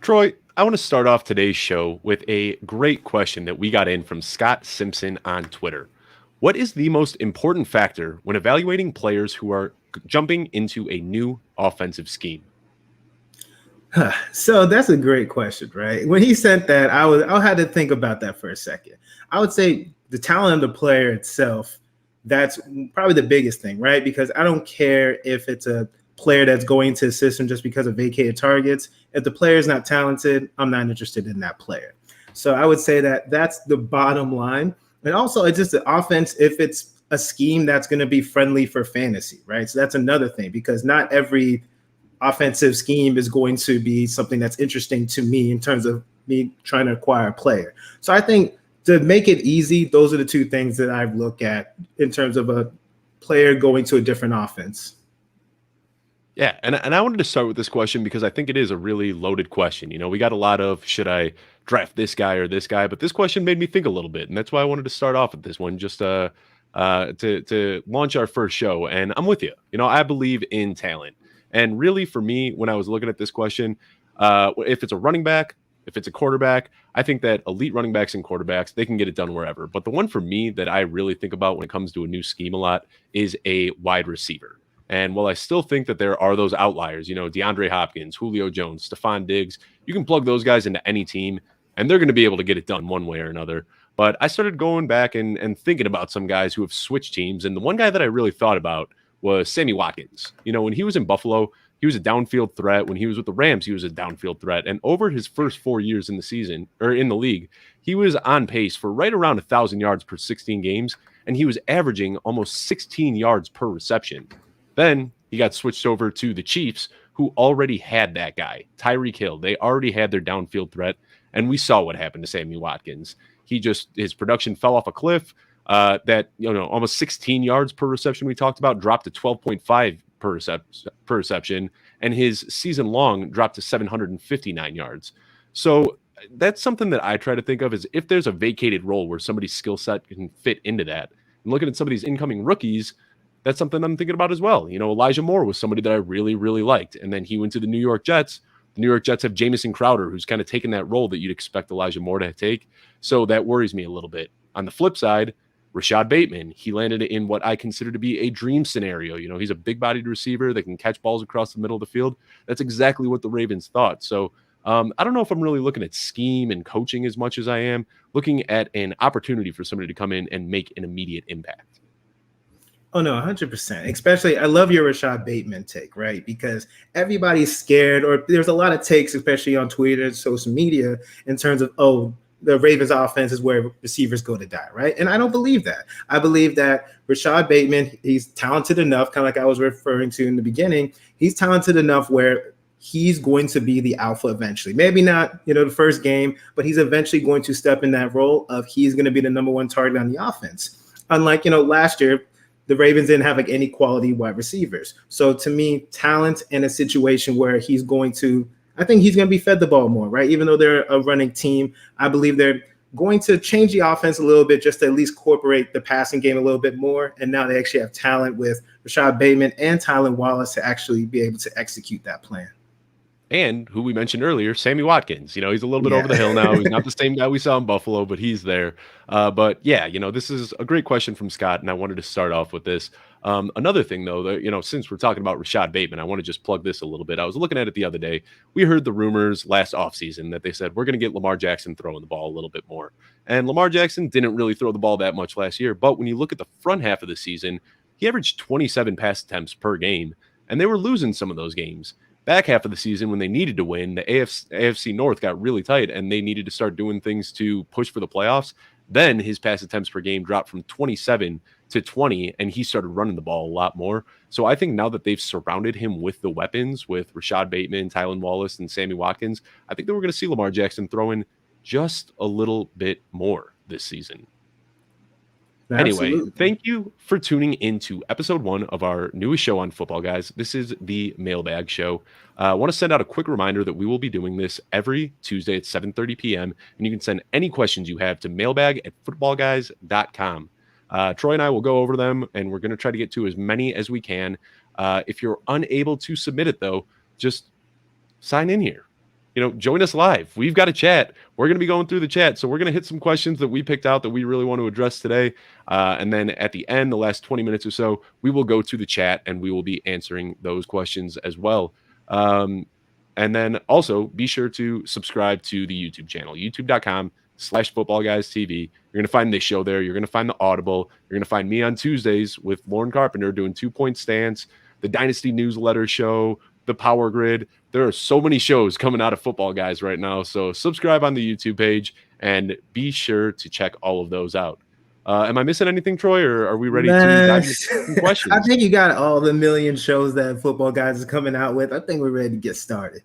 Troy, I want to start off today's show with a great question that we got in from Scott Simpson on Twitter. What is the most important factor when evaluating players who are jumping into a new offensive scheme? So that's a great question, right? When he sent that, I had to think about that for a second. I would say the talent of the player itself, that's probably the biggest thing, right? Because I don't care if it's a player that's going to a system just because of vacated targets. If the player is not talented, I'm not interested in that player. So I would say that that's the bottom line. And also, it's just the offense, if it's a scheme that's going to be friendly for fantasy, right? So that's another thing, because not every offensive scheme is going to be something that's interesting to me in terms of me trying to acquire a player. So I think to make it easy, those are the two things that I look at in terms of a player going to a different offense. Yeah, and I wanted to start with this question because I think it is a really loaded question. You know, we got a lot of should I draft this guy or this guy, but this question made me think a little bit, and that's why I wanted to start off with this one just to launch our first show. And I'm with you. You know, I believe in talent. And really, for me, when I was looking at this question, if it's a running back, if it's a quarterback, I think that elite running backs and quarterbacks, they can get it done wherever. But the one for me that I really think about when it comes to a new scheme a lot is a wide receiver. And while I still think that there are those outliers, you know, DeAndre Hopkins, Julio Jones, Stephon Diggs, you can plug those guys into any team, and they're going to be able to get it done one way or another. But I started going back and thinking about some guys who have switched teams. And the one guy that I really thought about was Sammy Watkins. You know, when he was in Buffalo, he was a downfield threat. When he was with the Rams, he was a downfield threat. And over his first 4 years in the season or in the league, he was on pace for right around 1,000 yards per 16 games. And he was averaging almost 16 yards per reception. Then he got switched over to the Chiefs, who already had that guy, Tyreek Hill. They already had their downfield threat. And we saw what happened to Sammy Watkins. His production fell off a cliff. That, you know, almost 16 yards per reception we talked about dropped to 12.5 per reception, and his season long dropped to 759 yards. So that's something that I try to think of is if there's a vacated role where somebody's skill set can fit into that. And looking at some of these incoming rookies, that's something I'm thinking about as well. You know, Elijah Moore was somebody that I really, really liked, and then he went to the New York Jets. The New York Jets have Jamison Crowder, who's kind of taken that role that you'd expect Elijah Moore to take. So that worries me a little bit. On the flip side, Rashad Bateman, he landed in what I consider to be a dream scenario. You know, he's a big-bodied receiver that can catch balls across the middle of the field. That's exactly what the Ravens thought. So I don't know if I'm really looking at scheme and coaching as much as I am looking at an opportunity for somebody to come in and make an immediate impact. Oh, no, 100%. Especially, I love your Rashad Bateman take, right? Because everybody's scared, or there's a lot of takes, especially on Twitter, social media, in terms of, oh, the Ravens offense is where receivers go to die, right? And I don't believe that. I believe that Rashad Bateman, he's talented enough, kind of like I was referring to in the beginning. He's talented enough where he's going to be the alpha eventually. Maybe not, you know, the first game, but he's eventually going to step in that role of he's going to be the number one target on the offense. Unlike, you know, last year, the Ravens didn't have like any quality wide receivers. So to me, talent in a situation where he's going to, I think he's going to be fed the ball more, right? Even though they're a running team, I believe they're going to change the offense a little bit just to at least incorporate the passing game a little bit more. And now they actually have talent with Rashad Bateman and Tylan Wallace to actually be able to execute that plan. And who we mentioned earlier, Sammy Watkins. You know, he's a little bit over the hill now. He's not the same guy we saw in Buffalo, but he's there. But yeah, you know, this is a great question from Scott, and I wanted to start off with this. Another thing, though, that, you know, since we're talking about Rashad Bateman, I want to just plug this a little bit. I was looking at it the other day. We heard the rumors last offseason that they said we're going to get Lamar Jackson throwing the ball a little bit more. And Lamar Jackson didn't really throw the ball that much last year. But when you look at the front half of the season, he averaged 27 pass attempts per game, and they were losing some of those games. Back half of the season, when they needed to win, the AFC North got really tight, and they needed to start doing things to push for the playoffs. Then his pass attempts per game dropped from 27 to 20, and he started running the ball a lot more. So I think now that they've surrounded him with the weapons, with Rashad Bateman, Tylan Wallace, and Sammy Watkins, I think that we're going to see Lamar Jackson throwing just a little bit more this season. Absolutely. Anyway, thank you for tuning into episode 1 of our newest show on Football Guys. This is the Mailbag Show. I want to send out a quick reminder that we will be doing this every Tuesday at 7:30 p.m. And you can send any questions you have to mailbag@footballguys.com. Troy and I will go over them, and we're going to try to get to as many as we can. If you're unable to submit it, though, just sign in here. join us live. We've got a chat. We're going to be going through the chat. So we're going to hit some questions that we picked out that we really want to address today. And then at the end, the last 20 minutes or so, we will go to the chat and we will be answering those questions as well. And then also be sure to subscribe to the YouTube channel, youtube.com/footballguystv. You're going to find this show there. You're going to find the Audible. You're going to find me on Tuesdays with Lauren Carpenter doing 2-Point Stance, the Dynasty newsletter show, the Power Grid. There are so many shows coming out of Football Guys right now. So subscribe on the YouTube page and be sure to check all of those out. Am I missing anything, Troy, or are we ready to dive into some questions? I think you got all the million shows that Football Guys is coming out with. I think we're ready to get started.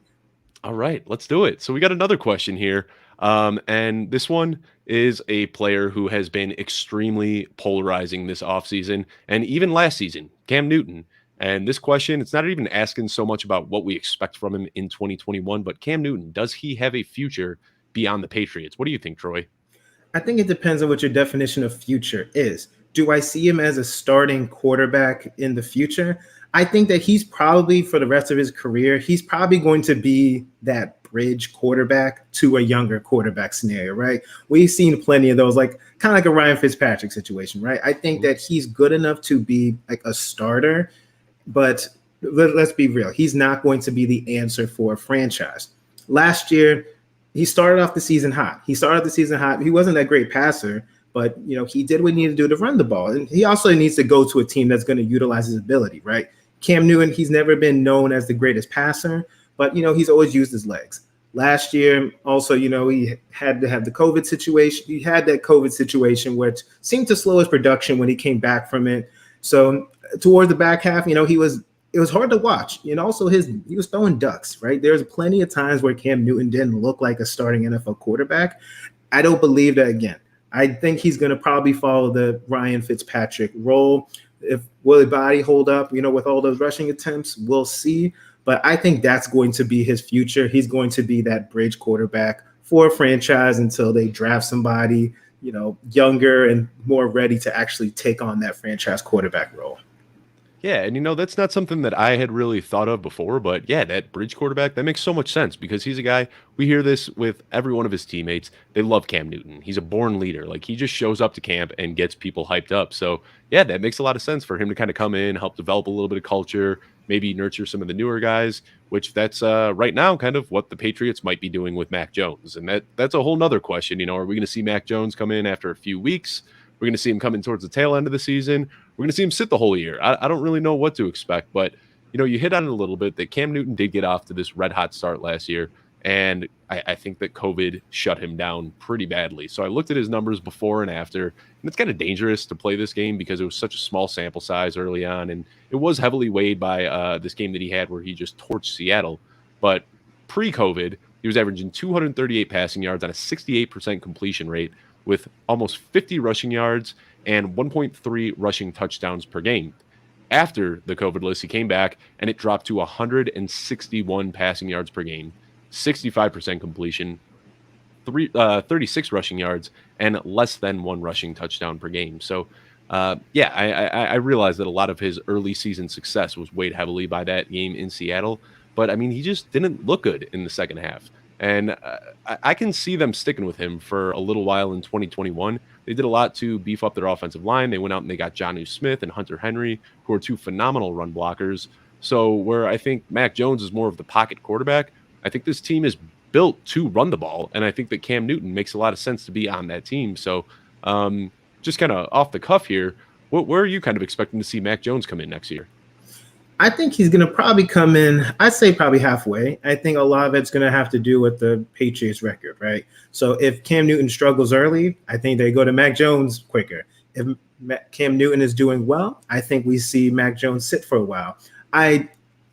All right, let's do it. So we got another question here. And this one is a player who has been extremely polarizing this offseason and even last season, Cam Newton. And this question, it's not even asking so much about what we expect from him in 2021, but Cam Newton, does he have a future beyond the Patriots? What do you think, Troy? I think it depends on what your definition of future is. Do I see him as a starting quarterback in the future? I think that he's probably, for the rest of his career, he's probably going to be that bridge quarterback to a younger quarterback scenario, right? We've seen plenty of those, like kind of like a Ryan Fitzpatrick situation, right? I think that he's good enough to be like a starter, but let's be real. He's not going to be the answer for a franchise. Last year, he started off the season hot. He wasn't that great passer, but he did what he needed to do to run the ball. And he also needs to go to a team that's going to utilize his ability, right? Cam Newton, he's never been known as the greatest passer, but he's always used his legs. Last year, also, he had to have the COVID situation. He had that COVID situation which seemed to slow his production when he came back from it. So towards the back half, it was hard to watch. And also he was throwing ducks, right? There's plenty of times where Cam Newton didn't look like a starting NFL quarterback. I don't believe that again. I think he's going to probably follow the Ryan Fitzpatrick role. Will his body hold up, with all those rushing attempts? We'll see. But I think that's going to be his future. He's going to be that bridge quarterback for a franchise until they draft somebody, younger and more ready to actually take on that franchise quarterback role. Yeah, and that's not something that I had really thought of before, but yeah, that bridge quarterback, that makes so much sense because he's a guy, we hear this with every one of his teammates, they love Cam Newton. He's a born leader. Like he just shows up to camp and gets people hyped up. So yeah, that makes a lot of sense for him to kind of come in, help develop a little bit of culture, maybe nurture some of the newer guys, which that's right now kind of what the Patriots might be doing with Mac Jones. And that's a whole nother question. Are we going to see Mac Jones come in after a few weeks? We're going to see him come in towards the tail end of the season. We're going to see him sit the whole year. I don't really know what to expect, but you hit on it a little bit that Cam Newton did get off to this red hot start last year. And I think that COVID shut him down pretty badly. So I looked at his numbers before and after, and it's kind of dangerous to play this game because it was such a small sample size early on. And it was heavily weighed by this game that he had where he just torched Seattle. But pre-COVID, he was averaging 238 passing yards on a 68% completion rate with almost 50 rushing yards and 1.3 rushing touchdowns per game. After the COVID list, he came back and it dropped to 161 passing yards per game, 65% completion, 36 rushing yards, and less than one rushing touchdown per game. So, I realized that a lot of his early season success was weighed heavily by that game in Seattle. But, he just didn't look good in the second half. And I can see them sticking with him for a little while in 2021. They did a lot to beef up their offensive line. They went out and they got Jonnu Smith and Hunter Henry, who are two phenomenal run blockers. So where I think Mac Jones is more of the pocket quarterback, I think this team is built to run the ball. And I think that Cam Newton makes a lot of sense to be on that team. So just kind of off the cuff here, where are you kind of expecting to see Mac Jones come in next year? I think he's going to probably come in, I'd say probably halfway. I think a lot of it's going to have to do with the Patriots record, right? So if Cam Newton struggles early, I think they go to Mac Jones quicker. If Cam Newton is doing well, I think we see Mac Jones sit for a while. I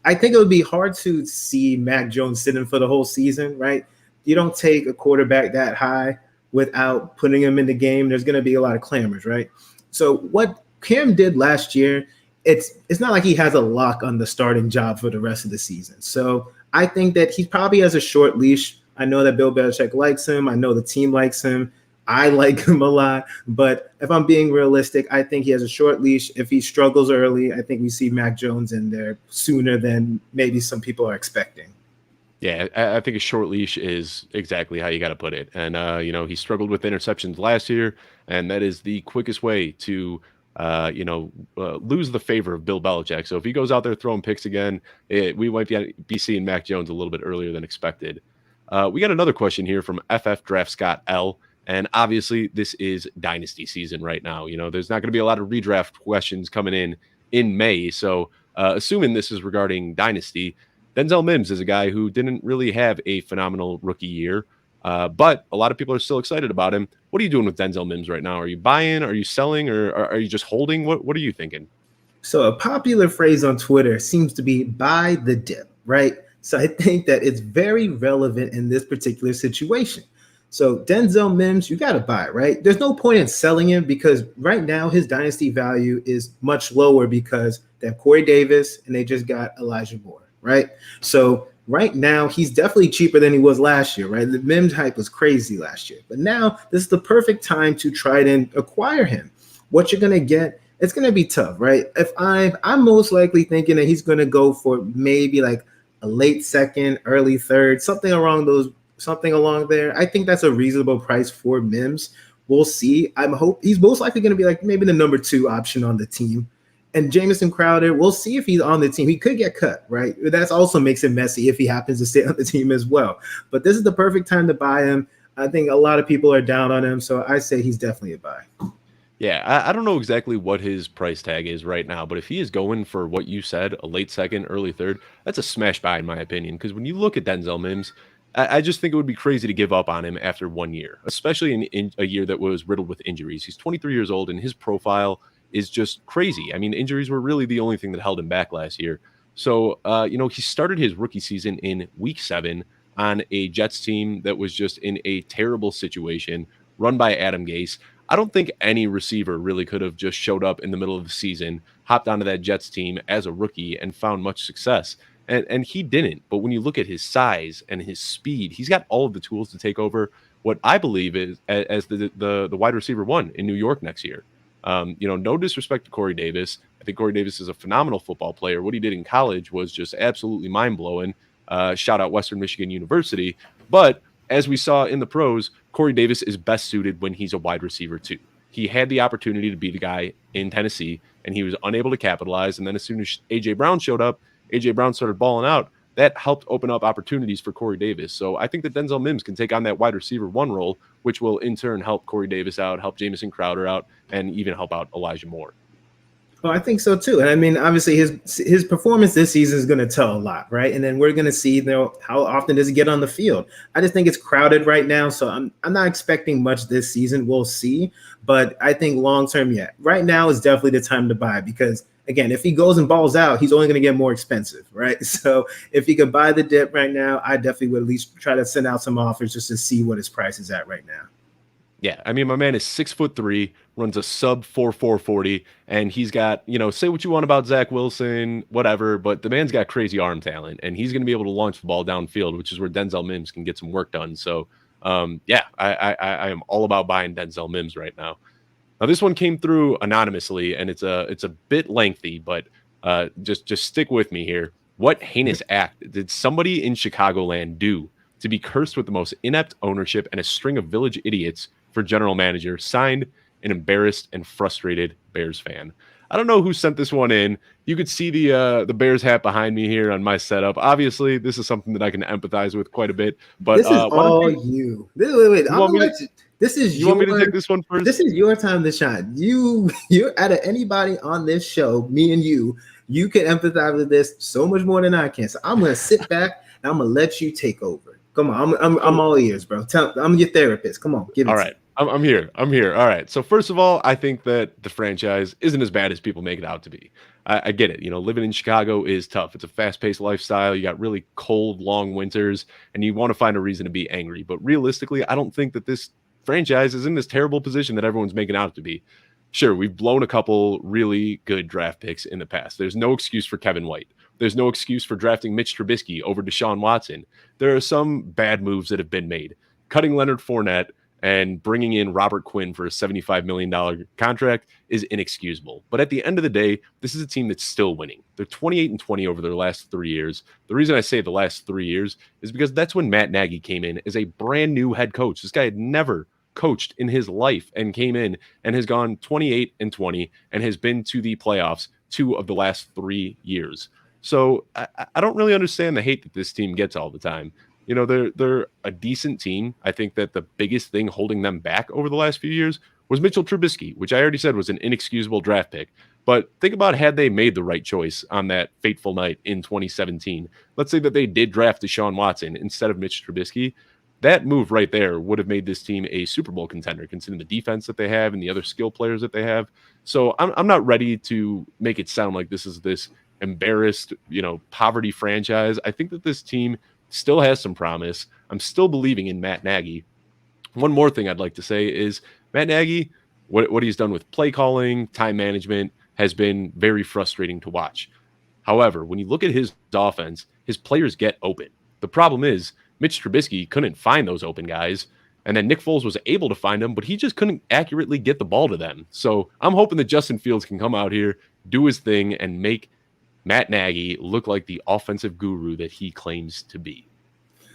think it would be hard to see Mac Jones sitting for the whole season, right? You don't take a quarterback that high without putting him in the game. There's going to be a lot of clamors, right? So what Cam did last year, it's not like he has a lock on the starting job for the rest of the season. So I think that he probably has a short leash. I know that Bill Belichick likes him. I know the team likes him. I like him a lot. But if I'm being realistic, I think he has a short leash. If he struggles early, I think we see Mac Jones in there sooner than maybe some people are expecting. Yeah, I think a short leash is exactly how you got to put it. And he struggled with interceptions last year, and that is the quickest way to lose the favor of Bill Belichick. So if he goes out there throwing picks again, we might be seeing Mac Jones a little bit earlier than expected. We got another question here from FFDraftScott L. And obviously, this is Dynasty season right now. There's not going to be a lot of redraft questions coming in May. So, assuming this is regarding Dynasty, Denzel Mims is a guy who didn't really have a phenomenal rookie year, but a lot of people are still excited about him. What are you doing with Denzel Mims right now? Are you buying? Are you selling? Or are you just holding? What are you thinking? So a popular phrase on Twitter seems to be buy the dip, right? So I think that it's very relevant in this particular situation. So Denzel Mims, you got to buy, right? There's no point in selling him because right now his dynasty value is much lower because they have Corey Davis and they just got Elijah Moore, right? So right now he's definitely cheaper than he was last year, right? The Mims hype was crazy last year, but now this is the perfect time to try and acquire him. What you're gonna get, it's gonna be tough, right? If I'm most likely thinking that he's gonna go for maybe like a late second, early third, something along there. I think that's a reasonable price for Mims. We'll see. Hope he's most likely going to be like maybe the number 2 option on the team. And Jamison Crowder, we'll see if he's on the team. He could get cut, right? That also makes it messy if he happens to stay on the team as well. But this is the perfect time to buy him. I think a lot of people are down on him, so I say he's definitely a buy. Yeah, I don't know exactly what his price tag is right now, but if he is going for what you said, a late second, early third, that's a smash buy in my opinion. Because when you look at Denzel Mims, I just think it would be crazy to give up on him after 1 year, especially in a year that was riddled with injuries. He's 23 years old, and his profile is just crazy. I mean, injuries were really the only thing that held him back last year. So, he started his rookie season in Week 7 on a Jets team that was just in a terrible situation, run by Adam Gase. I don't think any receiver really could have just showed up in the middle of the season, hopped onto that Jets team as a rookie, and found much success. And he didn't. But when you look at his size and his speed, he's got all of the tools to take over what I believe is as the wide receiver 1 in New York next year. No disrespect to Corey Davis. I think Corey Davis is a phenomenal football player. What he did in college was just absolutely mind-blowing. Shout out Western Michigan University. But as we saw in the pros, Corey Davis is best suited when he's a wide receiver too. He had the opportunity to be the guy in Tennessee, and he was unable to capitalize. And then as soon as A.J. Brown showed up, A.J. Brown started balling out. That helped open up opportunities for Corey Davis. So I think that Denzel Mims can take on that wide receiver 1 role, which will in turn help Corey Davis out, help Jamison Crowder out, and even help out Elijah Moore. Well, I think so too. And I mean, obviously his performance this season is going to tell a lot, right? And then we're going to see, how often does he get on the field? I just think it's crowded right now, so I'm not expecting much this season. We'll see, but I think long term, yeah, right now is definitely the time to buy because again, if he goes and balls out, he's only going to get more expensive, right? So if he could buy the dip right now, I definitely would at least try to send out some offers just to see what his price is at right now. Yeah, I mean, my man is 6'3", runs a sub 4.40, and he's got, say what you want about Zach Wilson, whatever, but the man's got crazy arm talent, and he's going to be able to launch the ball downfield, which is where Denzel Mims can get some work done. So, I am all about buying Denzel Mims right now. Now, this one came through anonymously, and it's a bit lengthy, but just stick with me here. What heinous act did somebody in Chicagoland do to be cursed with the most inept ownership and a string of village idiots for general manager? Signed, an embarrassed and frustrated Bears fan. I don't know who sent this one in. You could see the Bears hat behind me here on my setup. Obviously, this is something that I can empathize with quite a bit. But this is all you. Wait. This is you want me to take this one first? This is your time to shine. You're out of anybody on this show, me and you can empathize with this so much more than I can. So I'm gonna sit back and I'm gonna let you take over. Come on, I'm all ears, bro. I'm your therapist. Come on, give it. All right. I'm here. All right. So first of all, I think that the franchise isn't as bad as people make it out to be. I get it. Living in Chicago is tough. It's a fast-paced lifestyle. You got really cold, long winters, and you want to find a reason to be angry. But realistically, I don't think that this franchise is in this terrible position that everyone's making out to be. Sure, we've blown a couple really good draft picks in the past. There's no excuse for Kevin White. There's no excuse for drafting Mitch Trubisky over Deshaun Watson. There are some bad moves that have been made. Cutting Leonard Fournette And bringing in Robert Quinn for a $75 million contract is inexcusable. But at the end of the day, this is a team that's still winning. They're 28-20 over their last 3 years. The reason I say the last 3 years is because that's when Matt Nagy came in as a brand new head coach. This guy had never coached in his life and came in and has gone 28-20 and has been to the playoffs 2 of the last 3 years. So I don't really understand the hate that this team gets all the time. You know, they're a decent team. I think that the biggest thing holding them back over the last few years was Mitchell Trubisky, which I already said was an inexcusable draft pick. But think about had they made the right choice on that fateful night in 2017. Let's say that they did draft Deshaun Watson instead of Mitch Trubisky. That move right there would have made this team a Super Bowl contender, considering the defense that they have and the other skill players that they have. So I'm not ready to make it sound like this is this embarrassed, poverty franchise. I think that this team still has some promise. I'm still believing in Matt Nagy. One more thing I'd like to say is Matt Nagy, what he's done with play calling, time management has been very frustrating to watch. However, when you look at his offense, his players get open. The problem is Mitch Trubisky couldn't find those open guys, and then Nick Foles was able to find them, but he just couldn't accurately get the ball to them. So I'm hoping that Justin Fields can come out here, do his thing, and make Matt Nagy look like the offensive guru that he claims to be.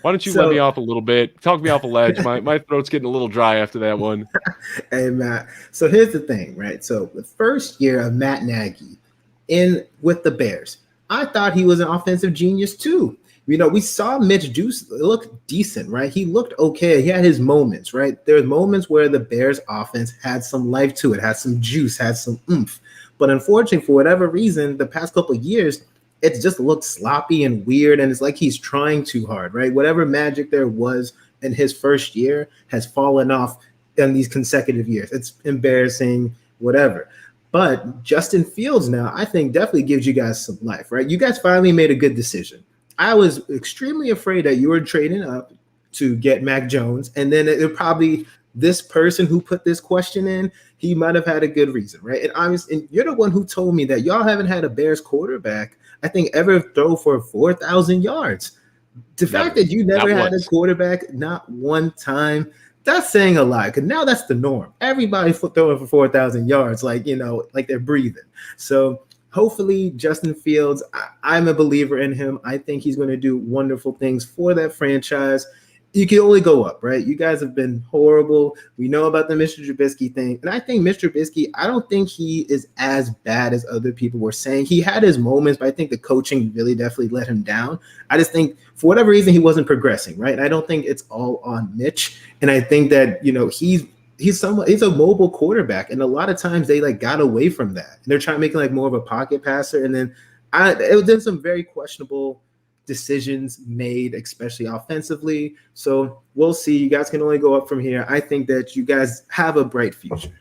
Why don't you let me off a little bit? Talk me off a ledge. My throat's getting a little dry after that one. Hey, Matt. So here's the thing, right? So the first year of Matt Nagy with the Bears, I thought he was an offensive genius too. We saw Mitch look decent, right? He looked okay. He had his moments, right? There were moments where the Bears offense had some life to it, had some juice, had some oomph. But unfortunately, for whatever reason, the past couple of years, it's just looked sloppy and weird, and it's like he's trying too hard, right? Whatever magic there was in his first year has fallen off in these consecutive years. It's embarrassing, whatever. But Justin Fields now, I think, definitely gives you guys some life, right? You guys finally made a good decision. I was extremely afraid that you were trading up to get Mac Jones, and then it probably this person who put this question in, he might have had a good reason, right? And you're the one who told me that y'all haven't had a Bears quarterback, I think, ever throw for 4,000 yards. The fact that you never had a quarterback, not one time, that's saying a lot. Because now that's the norm. Everybody's throwing for 4,000 yards, like they're breathing. So hopefully Justin Fields, I'm a believer in him. I think he's going to do wonderful things for that franchise. You can only go up, right? You guys have been horrible. We know about the Mr. Trubisky thing. And I think Mr. Trubisky, I don't think he is as bad as other people were saying. He had his moments, but I think the coaching really definitely let him down. I just think for whatever reason, he wasn't progressing, right? And I don't think it's all on Mitch. And I think that, he's a mobile quarterback. And a lot of times they got away from that. And they're trying to make more of a pocket passer. And then it was some very questionable decisions made, especially offensively. So we'll see. You guys can only go up from here. I think that you guys have a bright future.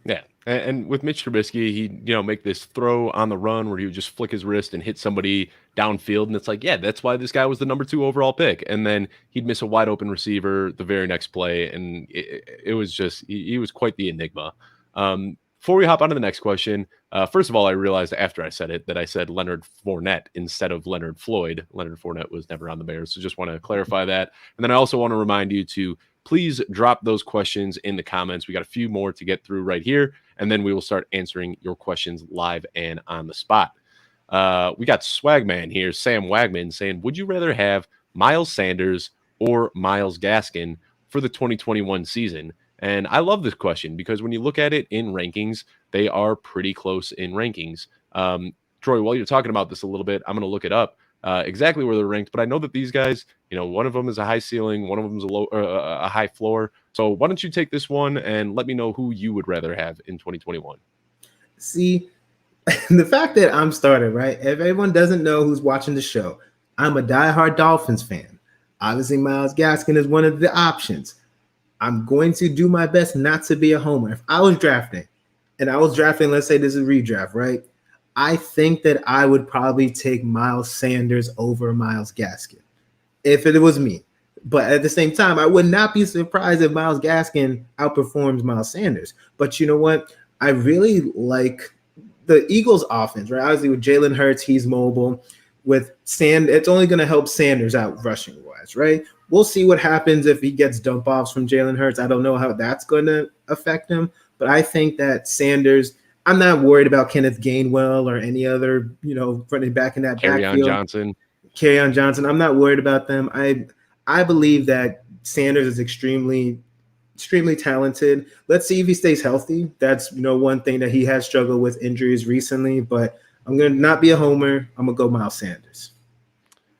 Yeah. And with Mitch Trubisky, he'd make this throw on the run where he would just flick his wrist and hit somebody downfield. And it's like, yeah, that's why this guy was the number 2 overall pick. And then he'd miss a wide open receiver the very next play. And it was just, he was quite the enigma. Before we hop on to the next question, first of all, I realized after I said it that I said Leonard Fournette instead of Leonard Floyd. Leonard Fournette was never on the Bears, so just want to clarify that. And then I also want to remind you to please drop those questions in the comments. We got a few more to get through right here, and then we will start answering your questions live and on the spot. We got Swagman here, Sam Wagman, saying, would you rather have Miles Sanders or Myles Gaskin for the 2021 season? And I love this question because when you look at it in rankings, they are pretty close in rankings. Troy, while you're talking about this a little bit, I'm going to look it up exactly where they're ranked. But I know that these guys, one of them is a high ceiling, one of them is a high floor. So why don't you take this one and let me know who you would rather have in 2021? See, the fact that I'm started, right? If everyone doesn't know who's watching the show, I'm a diehard Dolphins fan. Obviously, Myles Gaskin is one of the options. I'm going to do my best not to be a homer. If I was drafting, let's say this is redraft, right? I think that I would probably take Miles Sanders over Myles Gaskin if it was me. But at the same time, I would not be surprised if Myles Gaskin outperforms Miles Sanders. But you know what? I really like the Eagles offense, right? Obviously with Jalen Hurts, he's mobile. with it's only going to help Sanders out rushing wise, right? We'll see what happens if he gets dump offs from Jalen Hurts. I don't know how that's going to affect him, but I think that Sanders, I'm not worried about Kenneth Gainwell or any other, running back in that backfield. Kerryon Johnson. I'm not worried about them. I believe that Sanders is extremely talented. Let's see if he stays healthy. That's one thing that he has struggled with injuries recently, but I'm going to not be a homer. I'm going to go Miles Sanders.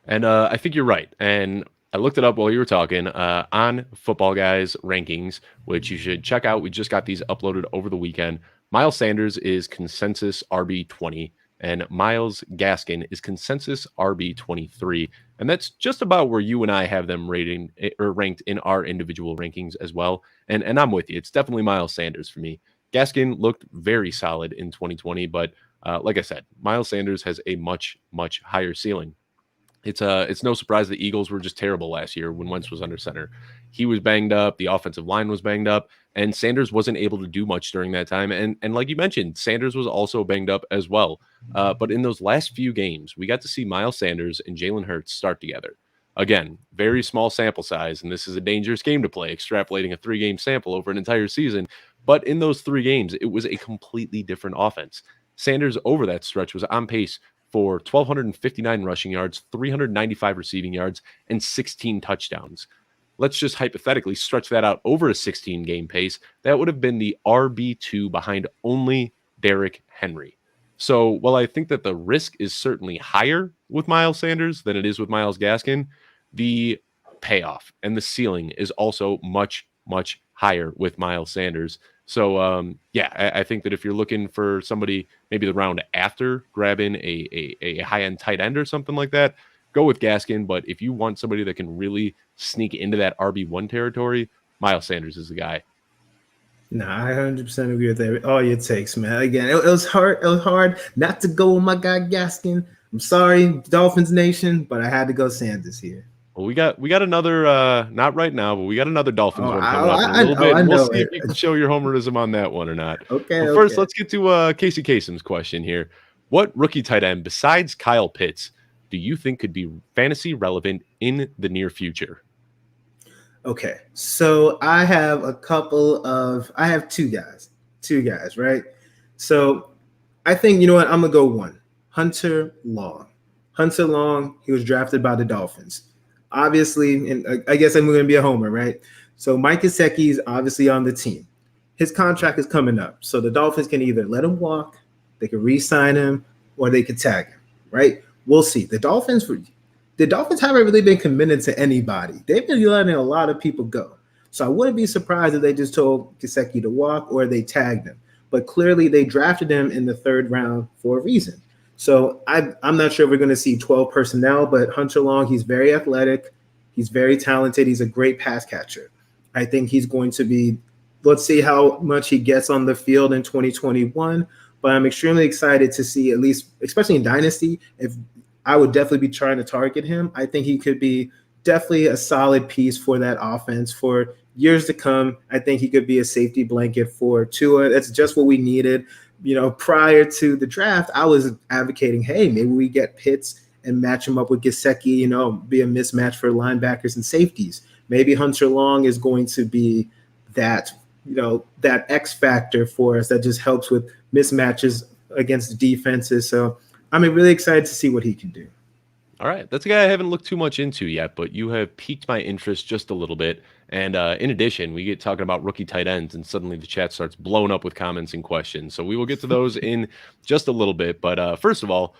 And I think you're right. And I looked it up while you were talking on Footballguys rankings, which you should check out. We just got these uploaded over the weekend. Miles Sanders is consensus RB20, and Myles Gaskin is consensus RB23. And that's just about where you and I have them ranked in our individual rankings as well. And I'm with you. It's definitely Miles Sanders for me. Gaskin looked very solid in 2020, but like I said, Miles Sanders has a much, much higher ceiling. It's no surprise the Eagles were just terrible last year when Wentz was under center. He was banged up, the offensive line was banged up, and Sanders wasn't able to do much during that time. And like you mentioned, Sanders was also banged up as well. But in those last few games, we got to see Miles Sanders and Jalen Hurts start together. Again, very small sample size, and this is a dangerous game to play, extrapolating a 3-game sample over an entire season. But in those 3 games, it was a completely different offense. Sanders over that stretch was on pace for 1,259 rushing yards, 395 receiving yards, and 16 touchdowns. Let's just hypothetically stretch that out over a 16-game pace. That would have been the RB2 behind only Derrick Henry. So while I think that the risk is certainly higher with Miles Sanders than it is with Myles Gaskin, the payoff and the ceiling is also much, much higher with Miles Sanders. So, I think that if you're looking for somebody maybe the round after grabbing a high-end tight end or something like that, go with Gaskin. But if you want somebody that can really sneak into that RB1 territory, Miles Sanders is the guy. No, I 100% agree with all your takes, man. Again, it was hard. It was hard not to go with my guy Gaskin. I'm sorry, Dolphins Nation, but I had to go Sanders here. Well, we got another, not right now, but we got another Dolphins one coming up in a little bit. We'll see if you can show your homerism on that one or not. Okay. But first, let's get to Kacey Kasem's question here. What rookie tight end besides Kyle Pitts do you think could be fantasy relevant in the near future? Okay, so I have two guys, right? So I think, you know what, I'm going to go one. Hunter Long. Hunter Long, he was drafted by the Dolphins. Obviously, and I guess I'm going to be a homer, right? So Mike Gesicki is obviously on the team. His contract is coming up. So the Dolphins can either let him walk, they can re-sign him, or they could tag him, right? We'll see. The Dolphins haven't really been committed to anybody. They've been letting a lot of people go. So I wouldn't be surprised if they just told Gesicki to walk or they tagged him. But clearly they drafted him in the 3rd round for a reason. So I'm not sure if we're going to see 12 personnel, but Hunter Long, he's very athletic. He's very talented. He's a great pass catcher. I think he's going to be, let's see how much he gets on the field in 2021. But I'm extremely excited to see, at least, especially in Dynasty, if I would definitely be trying to target him. I think he could be definitely a solid piece for that offense for years to come. I think he could be a safety blanket for Tua. That's just what we needed. Prior to the draft, I was advocating, hey, maybe we get Pitts and match him up with Gesicki, be a mismatch for linebackers and safeties. Maybe Hunter Long is going to be that, that X factor for us that just helps with mismatches against defenses. So I'm really excited to see what he can do. All right. That's a guy I haven't looked too much into yet, but you have piqued my interest just a little bit. And in addition, we get talking about rookie tight ends, and suddenly the chat starts blowing up with comments and questions. So we will get to those in just a little bit. But first of all,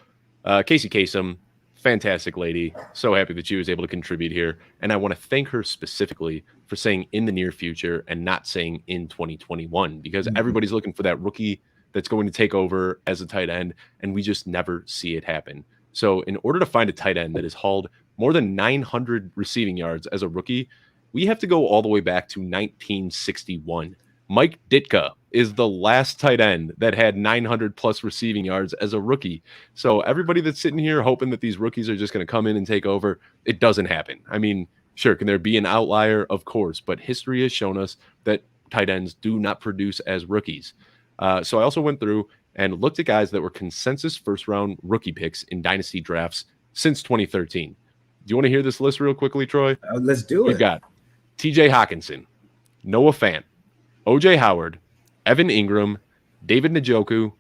Kacey Kasem, fantastic lady. So happy that she was able to contribute here. And I want to thank her specifically for saying in the near future and not saying in 2021, because everybody's looking for that rookie that's going to take over as a tight end, and we just never see it happen. So in order to find a tight end that has hauled more than 900 receiving yards as a rookie, we have to go all the way back to 1961. Mike Ditka is the last tight end that had 900 plus receiving yards as a rookie. So everybody that's sitting here hoping that these rookies are just going to come in and take over, it doesn't happen. I mean, sure, can there be an outlier? Of course, but history has shown us that tight ends do not produce as rookies. So I also went through and looked at guys that were consensus first-round rookie picks in dynasty drafts since 2013. Do you want to hear this list real quickly, Troy? Let's do We've it. got TJ Hawkinson, Noah Fant, OJ Howard, Evan Ingram, David Njoku,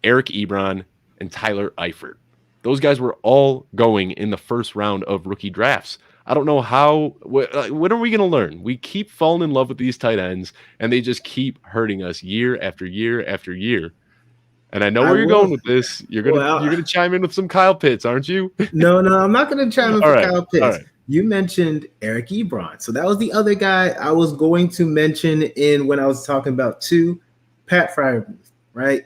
Eric Ebron, and Tyler Eifert. Those guys were all going in the first round of rookie drafts. I don't know how. When are we going to learn? We keep falling in love with these tight ends, and they just keep hurting us year after year after year. And I know where you're going with this. You're gonna chime in with some Kyle Pitts, aren't you? No, I'm not gonna chime in All for right, Kyle Pitts. all right. You mentioned Eric Ebron, so that was the other guy I was going to mention in when I was talking about Pat Freiermuth, right?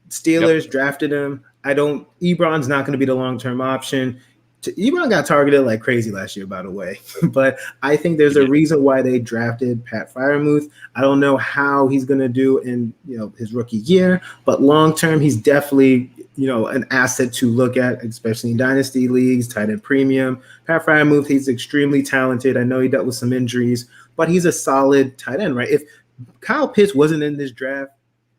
Steelers drafted him. Ebron's not going to be the long-term option. Ebron got targeted like crazy last year, by the way. But I think there's a reason why they drafted Pat Freiermuth. I don't know how he's going to do in his rookie year, but long-term, he's definitely an asset to look at, especially in dynasty leagues, tight end premium. Pat Freiermuth, he's extremely talented. I know he dealt with some injuries, but he's a solid tight end, right? If Kyle Pitts wasn't in this draft,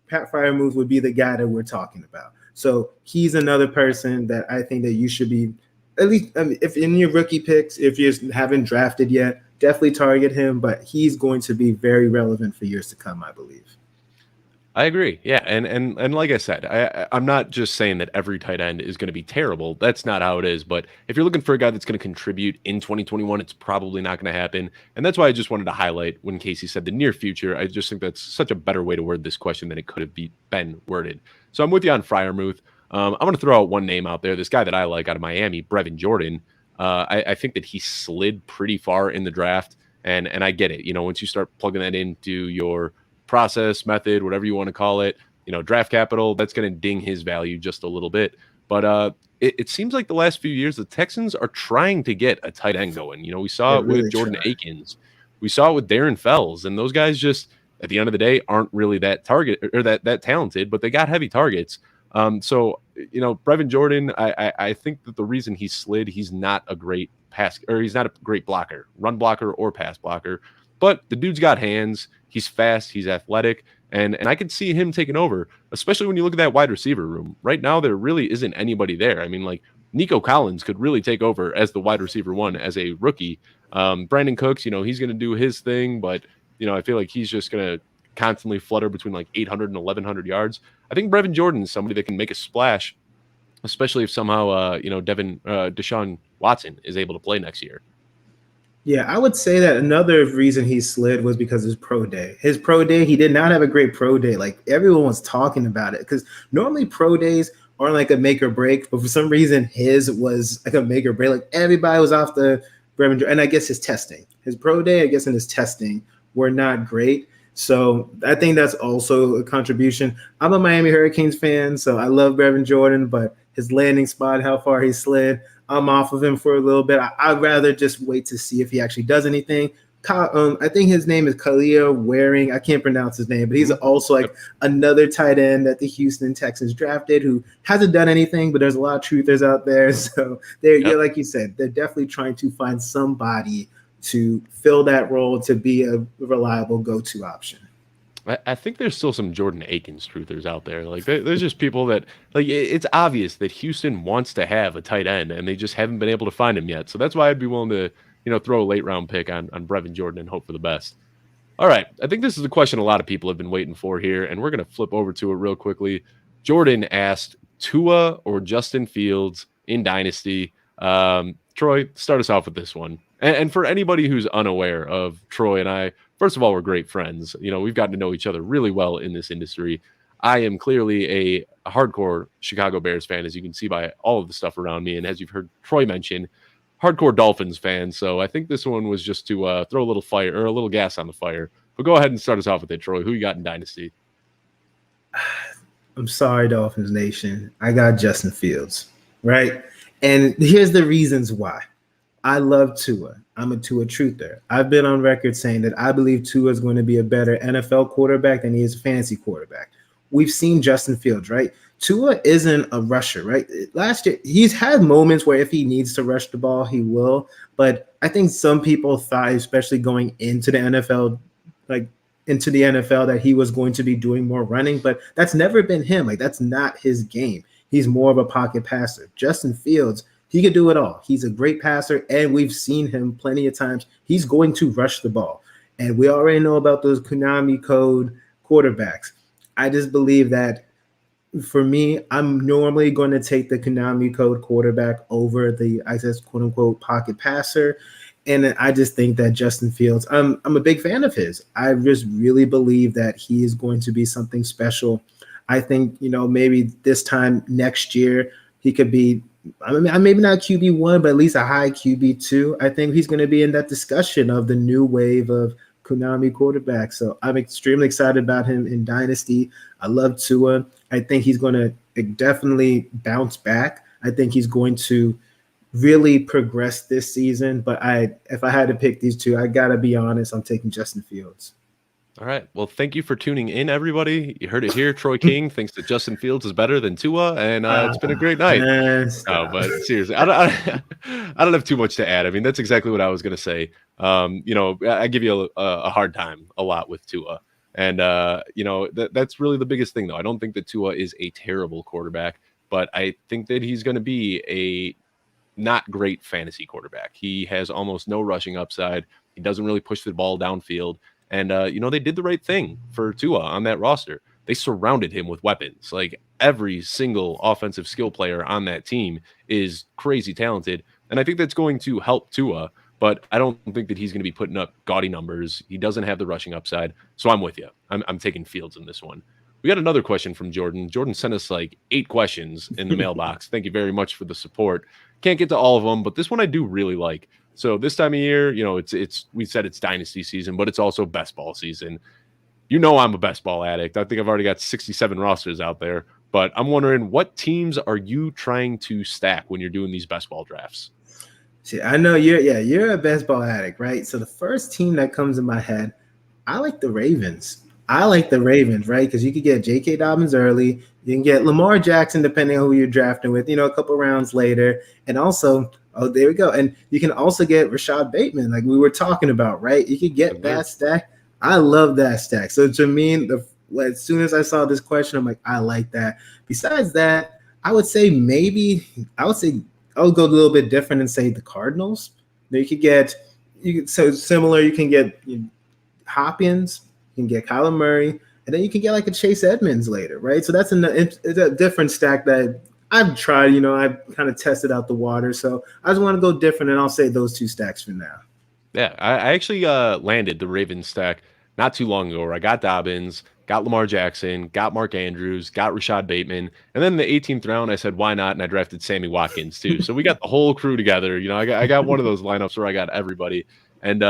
Pat Freiermuth would be the guy that we're talking about. So he's another person that I think that you should be, at least if in your rookie picks, if you haven't drafted yet, definitely target him, but he's going to be very relevant for years to come, I believe. I agree. Yeah. And like I said, I'm not just saying that every tight end is going to be terrible. That's not how it is. But if you're looking for a guy that's going to contribute in 2021, it's probably not going to happen. And that's why I just wanted to highlight when Kacey said the near future. I just think that's such a better way to word this question than it could have been worded. So I'm with you on Freiermuth. I'm going to throw out one name out there. This guy that I like out of Miami, Brevin Jordan. I think that he slid pretty far in the draft. And I get it. Once you start plugging that into your process, method, whatever you want to call it, draft capital, that's going to ding his value just a little bit. But it seems like the last few years, the Texans are trying to get a tight end going. We saw it with Jordan Akins. We saw it with Darren Fells. And those guys just, at the end of the day, aren't really that target or that talented, but they got heavy targets. So Brevin Jordan, I think that the reason he slid, he's not a great he's not a great blocker, run blocker or pass blocker. But the dude's got hands. He's fast. He's athletic. And I could see him taking over, especially when you look at that wide receiver room. Right now, there really isn't anybody there. I mean, like, Nico Collins could really take over as the wide receiver one as a rookie. Brandon Cooks, he's going to do his thing. But, I feel like he's just going to constantly flutter between like 800 and 1,100 yards. I think Brevin Jordan is somebody that can make a splash, especially if somehow, Deshaun Watson is able to play next year. Yeah, I would say that another reason he slid was because of his pro day. His pro day, he did not have a great pro day. Like, everyone was talking about it because normally pro days are like a make or break, but for some reason his was like a make or break. Like, everybody was off the Brevin, and I guess his pro day, I guess, and his testing were not great. So I think that's also a contribution. I'm a Miami Hurricanes fan, so I love Brevin Jordan, but his landing spot, how far he slid, I'm off of him for a little bit. I'd rather just wait to see if he actually does anything. I think his name is Khalil Waring. I can't pronounce his name, but he's also like another tight end that the Houston Texans drafted who hasn't done anything, but there's a lot of truthers out there. So yeah, like you said, they're definitely trying to find somebody to fill that role to be a reliable go-to option. I think there's still some Jordan Akins truthers out there. Like, there's just people that, like, it's obvious that Houston wants to have a tight end, and they just haven't been able to find him yet. So that's why I'd be willing to, throw a late round pick on Brevin Jordan and hope for the best. All right. I think this is a question a lot of people have been waiting for here, and we're going to flip over to it real quickly. Jordan asked Tua or Justin Fields in Dynasty. Troy, start us off with this one. And for anybody who's unaware of Troy and I, first of all, we're great friends. We've gotten to know each other really well in this industry. I am clearly a hardcore Chicago Bears fan, as you can see by all of the stuff around me. And as you've heard Troy mention, hardcore Dolphins fan. So I think this one was just to throw a little fire or a little gas on the fire. But go ahead and start us off with it, Troy. Who you got in Dynasty? I'm sorry, Dolphins Nation. I got Justin Fields, right? And here's the reasons why. I love Tua. I'm a Tua truther. I've been on record saying that I believe Tua is going to be a better NFL quarterback than he is a fantasy quarterback. We've seen Justin Fields, right? Tua isn't a rusher, right? Last year, he's had moments where if he needs to rush the ball, he will. But I think some people thought, especially going into the NFL, that he was going to be doing more running. But that's never been him. Like, that's not his game. He's more of a pocket passer. Justin Fields, He could do it all. He's a great passer, and we've seen him plenty of times. He's going to rush the ball. And we already know about those Konami code quarterbacks. I just believe that for me, I'm normally going to take the Konami code quarterback over the, I guess, quote unquote, pocket passer. And I just think that Justin Fields, I'm a big fan of his. I just really believe that he is going to be something special. I think, maybe this time next year, he could be, maybe not QB1, but at least a high QB2. I think he's going to be in that discussion of the new wave of Konami quarterback. So I'm extremely excited about him in Dynasty. I love Tua. I think he's going to definitely bounce back. I think he's going to really progress this season. But if I had to pick these two, I got to be honest, I'm taking Justin Fields. All right. Well, thank you for tuning in, everybody. You heard it here. Troy King thinks that Justin Fields is better than Tua, and it's been a great night. No, but seriously, I don't have too much to add. I mean, that's exactly what I was going to say. I give you a hard time a lot with Tua, and that's really the biggest thing, though. I don't think that Tua is a terrible quarterback, but I think that he's going to be a not great fantasy quarterback. He has almost no rushing upside. He doesn't really push the ball downfield. And, they did the right thing for Tua on that roster. They surrounded him with weapons. Like every single offensive skill player on that team is crazy talented. And I think that's going to help Tua, but I don't think that he's going to be putting up gaudy numbers. He doesn't have the rushing upside. So I'm with you. I'm taking Fields in this one. We got another question from Jordan. Jordan sent us like 8 questions in the mailbox. Thank you very much for the support. Can't get to all of them, but this one I do really like. So this time of year, it's we said it's dynasty season, but it's also best ball season. I'm a best ball addict. I think I've already got 67 rosters out there, but I'm wondering, what teams are you trying to stack when you're doing these best ball drafts? See, I know you're a best ball addict, right? So the first team that comes in my head, I like the Ravens. Right? Because you could get J.K. Dobbins early. You can get Lamar Jackson, depending on who you're drafting with, a couple rounds later. And also, there we go. And you can also get Rashad Bateman, like we were talking about, right? You could get that stack. I love that stack. So to me, as soon as I saw this question, I'm like, I like that. Besides that, I would say I would go a little bit different and say the Cardinals. You can get Hopkins, you can get Kyler Murray, and then you can get like a Chase Edmonds later, right? So it's a different stack that I've tried. I've kind of tested out the water. So I just want to go different, and I'll say those 2 stacks for now. Yeah, I actually landed the Ravens stack not too long ago, where I got Dobbins, got Lamar Jackson, got Mark Andrews, got Rashad Bateman, and then in the 18th round, I said, why not? And I drafted Sammy Watkins too. So we got the whole crew together. I got one of those lineups where I got everybody. And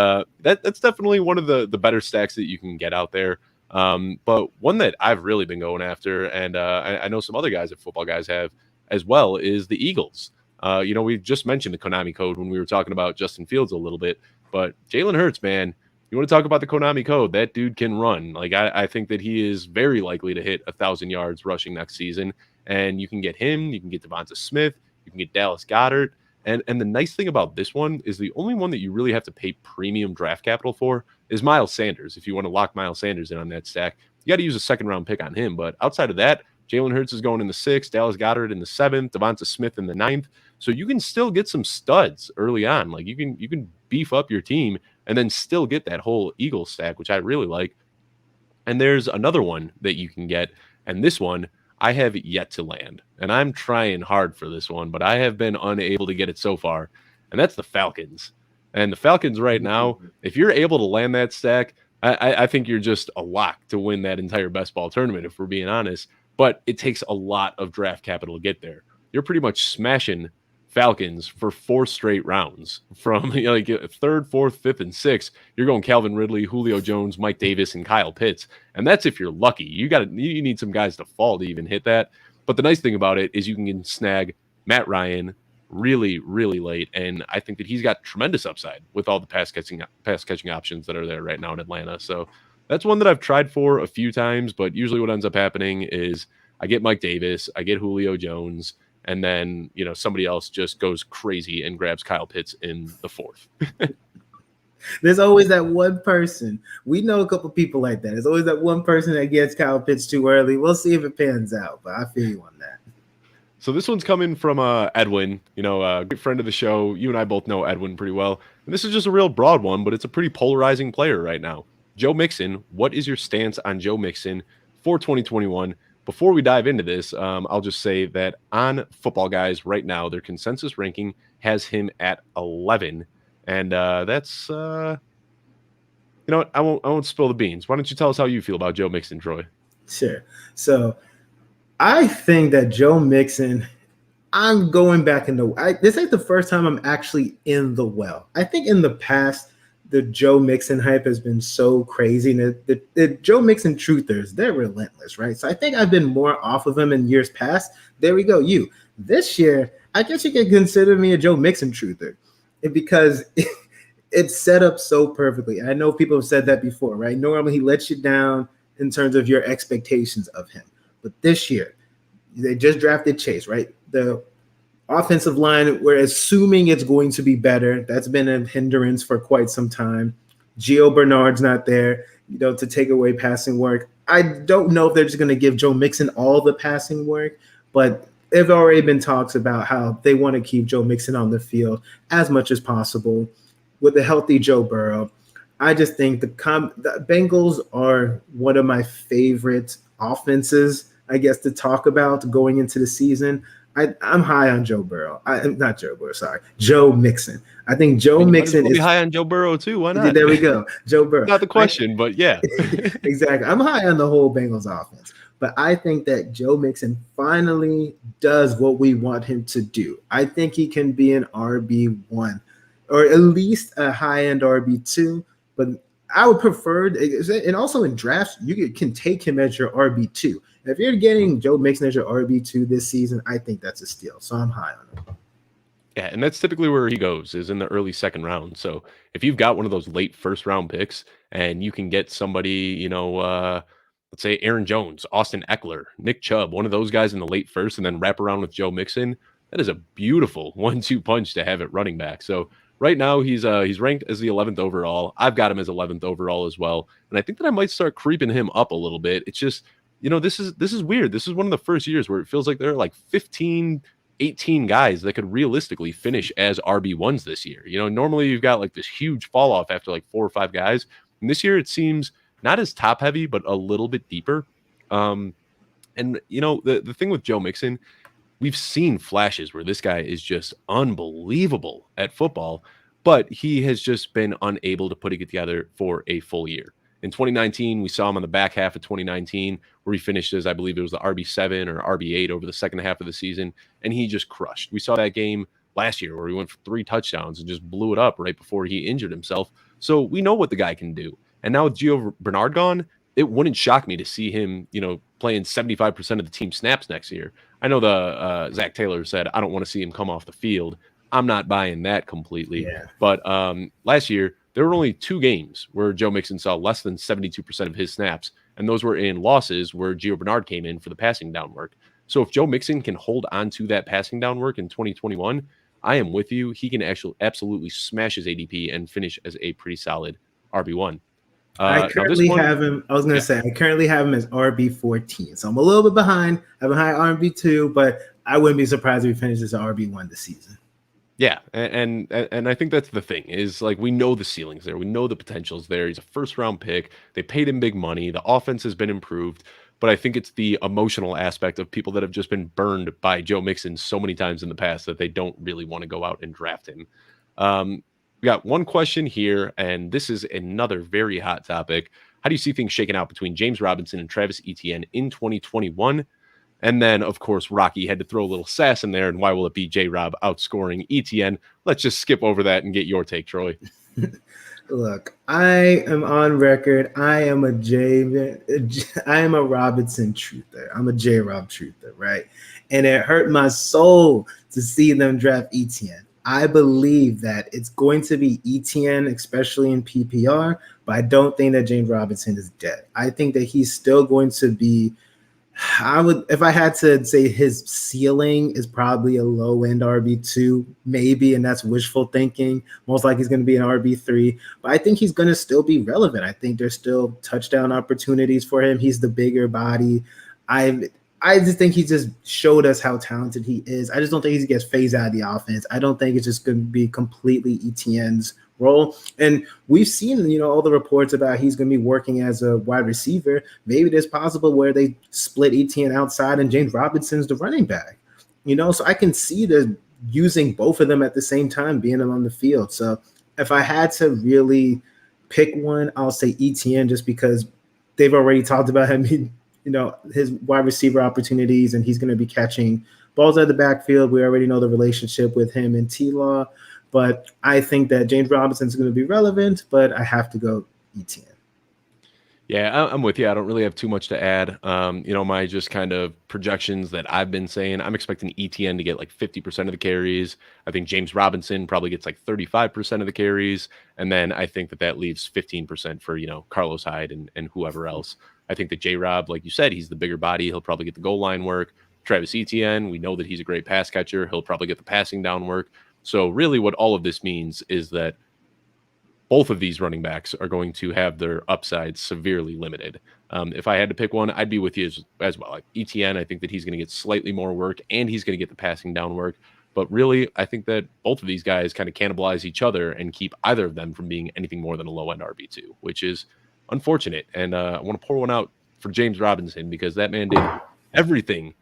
that's definitely one of the better stacks that you can get out there. But one that I've really been going after, and I know some other guys at Footballguys have as well, is the Eagles. We just mentioned the Konami code when we were talking about Justin Fields a little bit, but Jalen Hurts, man, you want to talk about the Konami code? That dude can run. Like I think that he is very likely to hit 1,000 yards rushing next season. And you can get him, you can get Devonta Smith, you can get Dallas Goedert. And the nice thing about this one is the only one that you really have to pay premium draft capital for is Miles Sanders. If you want to lock Miles Sanders in on that stack, you got to use a 2nd-round pick on him. But outside of that, Jalen Hurts is going in the 6th, Dallas Goedert in the 7th, Devonta Smith in the 9th. So you can still get some studs early on. Like you can beef up your team and then still get that whole Eagles stack, which I really like. And there's another one that you can get, and this one I have yet to land, and I'm trying hard for this one, but I have been unable to get it so far, and that's the Falcons. And the Falcons right now, if you're able to land that stack, I think you're just a lock to win that entire best ball tournament, if we're being honest. But it takes a lot of draft capital to get there. You're pretty much smashing Falcons for 4 straight rounds from like 3rd, 4th, 5th, and 6th. You're going Calvin Ridley, Julio Jones, Mike Davis, and Kyle Pitts, and that's if you're lucky. You need some guys to fall to even hit that. But the nice thing about it is you can snag Matt Ryan really, really late, and I think that he's got tremendous upside with all the pass catching options that are there right now in Atlanta. So that's one that I've tried for a few times, but usually what ends up happening is I get Mike Davis, I get Julio Jones, and then, somebody else just goes crazy and grabs Kyle Pitts in the 4th. There's always that one person. We know a couple people like that. There's always that one person that gets Kyle Pitts too early. We'll see if it pans out, but I feel you on that. So this one's coming from Edwin, a great friend of the show. You and I both know Edwin pretty well. And this is just a real broad one, but it's a pretty polarizing player right now. Joe Mixon, what is your stance on Joe Mixon for 2021? Before we dive into this, I'll just say that on Footballguys right now, their consensus ranking has him at 11. And that's, you know what? I won't spill the beans. Why don't you tell us how you feel about Joe Mixon, Troy? Sure. So I think that Joe Mixon, I'm going back in this ain't the first time I'm actually in the well. I think in the past, the Joe Mixon hype has been so crazy. And the Joe Mixon truthers, they're relentless, right? So I think I've been more off of him in years past. There we go. This year, I guess you could consider me a Joe Mixon truther because it's set up so perfectly. I know people have said that before, right? Normally he lets you down in terms of your expectations of him. But this year, they just drafted Chase, right? The offensive line, we're assuming it's going to be better. That's been a hindrance for quite some time. Gio Bernard's not there, to take away passing work. I don't know if they're just going to give Joe Mixon all the passing work, but there've already been talks about how they want to keep Joe Mixon on the field as much as possible with a healthy Joe Burrow. I just think the Bengals are one of my favorite offenses, I guess, to talk about going into the season. I'm high on Joe Burrow. Not Joe Burrow, sorry. Joe Mixon. I think Joe Mixon is high on Joe Burrow too. Why not? There we go. Joe Burrow. Not the question, but yeah. Exactly. I'm high on the whole Bengals offense. But I think that Joe Mixon finally does what we want him to do. I think he can be an RB1 or at least a high-end RB2. But I would prefer, and also in drafts, you can take him as your RB2. If you're getting Joe Mixon as your RB2 this season, I think that's a steal. So I'm high on him. Yeah, and that's typically where he goes, is in the early second round. So if you've got one of those late first round picks and you can get somebody, let's say Aaron Jones, Austin Eckler, Nick Chubb, one of those guys in the late first, and then wrap around with Joe Mixon, that is a beautiful 1-2 punch to have at running back. So right now he's ranked as the 11th overall. I've got him as 11th overall as well. And I think that I might start creeping him up a little bit. It's just, this is weird. This is one of the first years where it feels like there are like 15, 18 guys that could realistically finish as RB1s this year. Normally you've got like this huge fall off after like 4 or 5 guys. And this year it seems not as top heavy, but a little bit deeper. And the thing with Joe Mixon, we've seen flashes where this guy is just unbelievable at football, but he has just been unable to put it together for a full year. In 2019, we saw him on the back half of 2019, where he finished as, I believe it was the RB7 or RB8 over the second half of the season, and he just crushed. We saw that game last year where he went for 3 touchdowns and just blew it up right before he injured himself. So we know what the guy can do. And now with Gio Bernard gone, it wouldn't shock me to see him, playing 75% of the team snaps next year. I know the Zach Taylor said, I don't want to see him come off the field. I'm not buying that completely. Yeah. But last year, there were only 2 games where Joe Mixon saw less than 72% of his snaps, and those were in losses where Gio Bernard came in for the passing down work. So if Joe Mixon can hold on to that passing down work in 2021, I am with you. He can actually absolutely smash his ADP and finish as a pretty solid RB1. I currently have him. I was going to say, I currently have him as RB14. So I'm a little bit behind. I have a high RB2, but I wouldn't be surprised if he finishes as RB1 this season. Yeah, and I think that's the thing is, like, we know the ceiling's there. We know the potential's there. He's a first-round pick. They paid him big money. The offense has been improved. But I think it's the emotional aspect of people that have just been burned by Joe Mixon so many times in the past that they don't really want to go out and draft him. We got one question here, and this is another very hot topic. How do you see things shaking out between James Robinson and Travis Etienne in 2021? And then, of course, Rocky had to throw a little sass in there, and why will it be J-Rob outscoring Etienne? Let's just skip over that and get your take, Troy. Look, I am on record. I am a Robinson truther. I'm a J-Rob truther, right? And it hurt my soul to see them draft Etienne. I believe that it's going to be Etienne, especially in PPR, but I don't think that James Robinson is dead. I think that he's still going to be, if I had to say his ceiling is probably a low-end RB2, maybe, and that's wishful thinking. Most likely he's going to be an RB3, but I think he's going to still be relevant. I think there's still touchdown opportunities for him. He's the bigger body. I I just think he just showed us how talented he is. I just don't think he gets phased out of the offense. I don't think it's just going to be completely ETN's role. And we've seen, all the reports about he's going to be working as a wide receiver. Maybe there's possible where they split ETN outside and James Robinson's the running back. So I can see the using both of them at the same time being on the field. So if I had to really pick one, I'll say ETN just because they've already talked about him, his wide receiver opportunities, and he's going to be catching balls out of the backfield. We already know the relationship with him and T-Law, but I think that James Robinson is going to be relevant, but I have to go ETN. Yeah, I'm with you. I don't really have too much to add. My just kind of projections that I've been saying, I'm expecting ETN to get like 50% of the carries. I think James Robinson probably gets like 35% of the carries. And then I think that leaves 15% for, Carlos Hyde and whoever else. I think that J-Rob, like you said, he's the bigger body. He'll probably get the goal line work. Travis Etienne, we know that he's a great pass catcher. He'll probably get the passing down work. So really what all of this means is that both of these running backs are going to have their upside severely limited. If I had to pick one, I'd be with you as well. Like ETN, I think that he's going to get slightly more work and he's going to get the passing down work. But really, I think that both of these guys kind of cannibalize each other and keep either of them from being anything more than a low-end RB2, which is unfortunate. And I want to pour one out for James Robinson because that man did everything.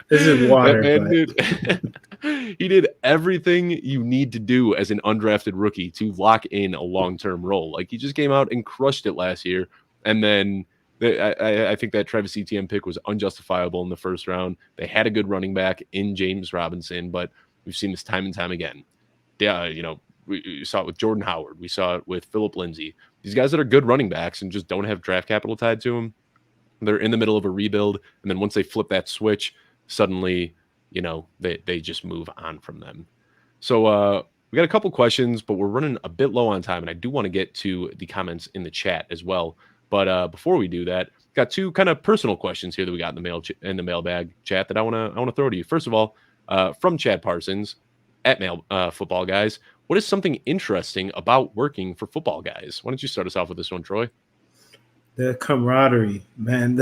This is water. That man did. He did everything you need to do as an undrafted rookie to lock in a long-term role. Like he just came out and crushed it last year. And then I think that Travis Etienne pick was unjustifiable in the first round. They had a good running back in James Robinson, but we've seen this time and time again. Yeah, we saw it with Jordan Howard. We saw it with Phillip Lindsay. These guys that are good running backs and just don't have draft capital tied to them, they're in the middle of a rebuild. And then once they flip that switch, suddenly, they just move on from them. So we got a couple questions, but we're running a bit low on time. And I do want to get to the comments in the chat as well. But before we do that, got two kind of personal questions here that we got in the mailbag chat that I want to throw to you. First of all, from Chad Parsons at Football Guys, what is something interesting about working for Football Guys? Why don't you start us off with this one, Troy? The camaraderie, man.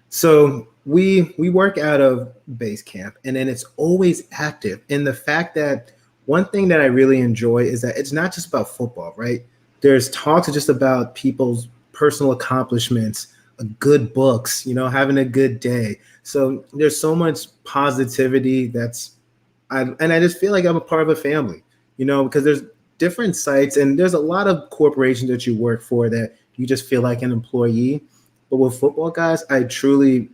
So we work out of base camp, and then it's always active. And the fact that one thing that I really enjoy is that it's not just about football, right? There's talks just about people's personal accomplishments, good books, having a good day. So there's so much positivity and I just feel like I'm a part of a family, because there's different sites and there's a lot of corporations that you work for that you just feel like an employee. But with Football Guys, I truly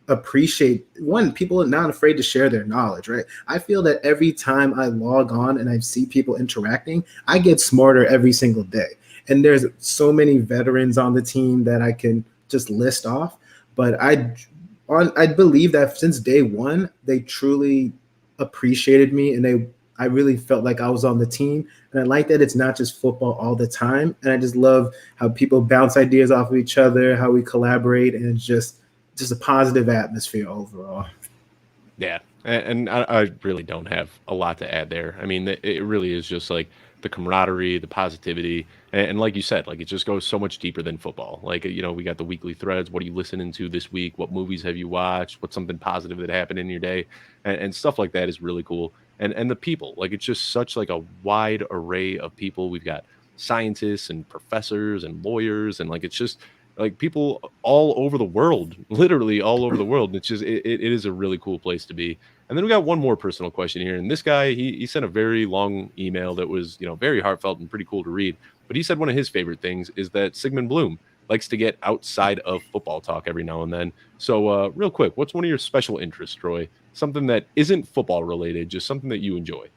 appreciate, one, people are not afraid to share their knowledge, right? I feel that every time I log on and I see people interacting, I get smarter every single day. And there's so many veterans on the team that I can just list off. But I believe that since day one, they truly appreciated me and I really felt like I was on the team. And I like that it's not just football all the time. And I just love how people bounce ideas off of each other, how we collaborate, and it's just a positive atmosphere overall. Yeah. And I really don't have a lot to add there. I mean, it really is just like the camaraderie, the positivity. And like you said, like it just goes so much deeper than football. Like, we got the weekly threads. What are you listening to this week? What movies have you watched? What's something positive that happened in your day? And stuff like that is really cool. And the people, like it's just such like a wide array of people. We've got scientists and professors and lawyers, and like it's just like people all over the world, literally all over the world. And it's just it is a really cool place to be. And then we got one more personal question here. And this guy, he sent a very long email that was, very heartfelt and pretty cool to read. But he said one of his favorite things is that Sigmund Bloom likes to get outside of football talk every now and then. So real quick, what's one of your special interests, Troy? Something that isn't football related, just something that you enjoy.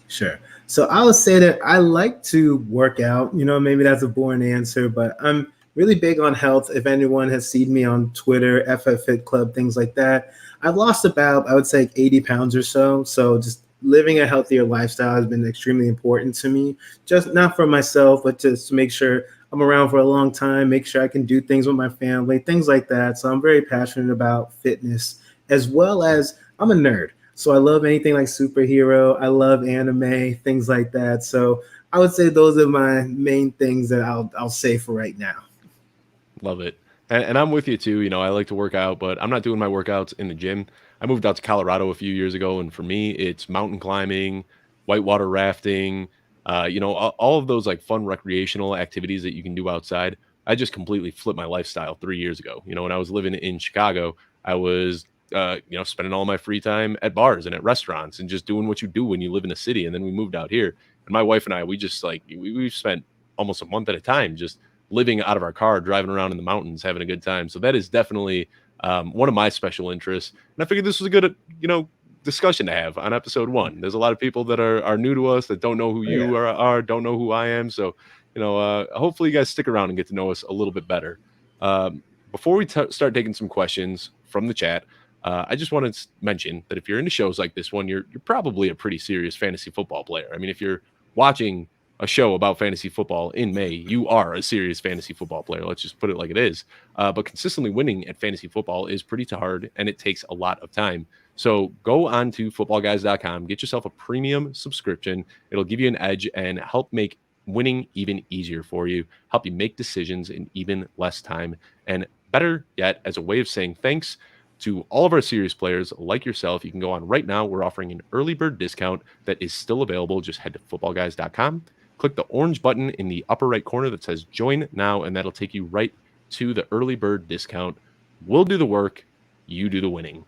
Sure. So I would say that I like to work out. Maybe that's a boring answer, but I'm really big on health. If anyone has seen me on Twitter, FF Fit Club, things like that, I've lost about, I would say, 80 pounds or so. So just living a healthier lifestyle has been extremely important to me, just not for myself, but just to make sure I'm around for a long time, make sure I can do things with my family, things like that. So I'm very passionate about fitness, as well as I'm a nerd. So I love anything like superhero. I love anime, things like that. So I would say those are my main things that I'll say for right now. Love it. And I'm with you too. I like to work out, but I'm not doing my workouts in the gym. I moved out to Colorado a few years ago, and for me, it's mountain climbing, whitewater rafting, all of those like fun recreational activities that you can do outside. I just completely flipped my lifestyle 3 years ago. When I was living in Chicago, I was, spending all my free time at bars and at restaurants and just doing what you do when you live in a city. And then we moved out here, and my wife and I, we just like we've spent almost a month at a time just living out of our car, driving around in the mountains, having a good time. So that is definitely one of my special interests. And I figured this was a good, discussion to have on episode one. There's a lot of people that are new to us that don't know who Oh, yeah. you are, don't know who I am. So, hopefully you guys stick around and get to know us a little bit better. Before we start taking some questions from the chat, I just want to mention that if you're into shows like this one, you're probably a pretty serious fantasy football player. I mean, if you're watching a show about fantasy football in May, you are a serious fantasy football player. Let's just put it like it is. But consistently winning at fantasy football is pretty hard, and it takes a lot of time. So go on to footballguys.com, get yourself a premium subscription. It'll give you an edge and help make winning even easier for you, help you make decisions in even less time. And better yet, as a way of saying thanks to all of our serious players like yourself, you can go on right now. We're offering an early bird discount that is still available. Just head to footballguys.com. Click the orange button in the upper right corner that says join now, and that'll take you right to the early bird discount. We'll do the work. You do the winning.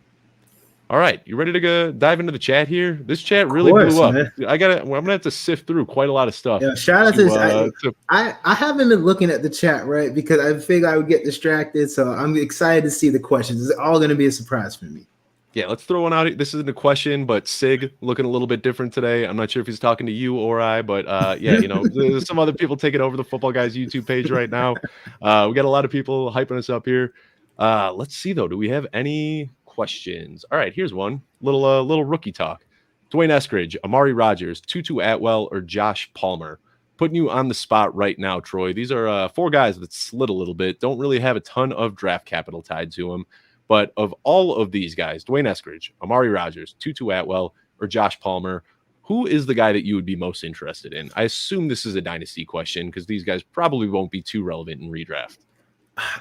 All right. You ready to go dive into the chat here? This chat really blew up. Man. I'm going to have to sift through quite a lot of stuff. Yeah, shout out to this. I haven't been looking at the chat, right? Because I figured I would get distracted. So I'm excited to see the questions. It's all going to be a surprise for me. Yeah, let's throw one out. This isn't a question, but Sig looking a little bit different today. I'm not sure if he's talking to you or I, but yeah, there's some other people taking over the Football Guys YouTube page right now. We got a lot of people hyping us up here. Let's see though. Do we have any questions? All right, here's one. Little rookie talk. Dwayne Eskridge, Amari Rogers, Tutu Atwell, or Josh Palmer. Putting you on the spot right now, Troy. These are 4 guys that slid a little bit. Don't really have a ton of draft capital tied to them. But of all of these guys, Dwayne Eskridge, Amari Rogers, Tutu Atwell, or Josh Palmer, who is the guy that you would be most interested in? I assume this is a dynasty question because these guys probably won't be too relevant in redraft.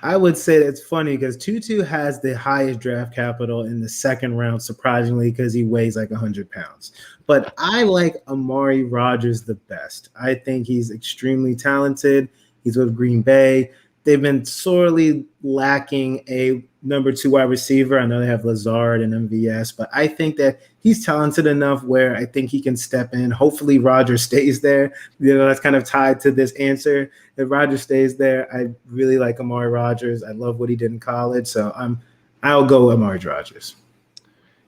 I would say that's funny because Tutu has the highest draft capital in the second round, surprisingly, because he weighs like 100 pounds. But I like Amari Rogers the best. I think he's extremely talented. He's with Green Bay. They've been sorely lacking a number 2 wide receiver. I know they have Lazard and MVS, but I think that he's talented enough where I think he can step in. Hopefully Rodgers stays there. That's kind of tied to this answer. If Rodgers stays there, I really like Amari Rogers. I love what he did in college, so I'll go Amari Rogers.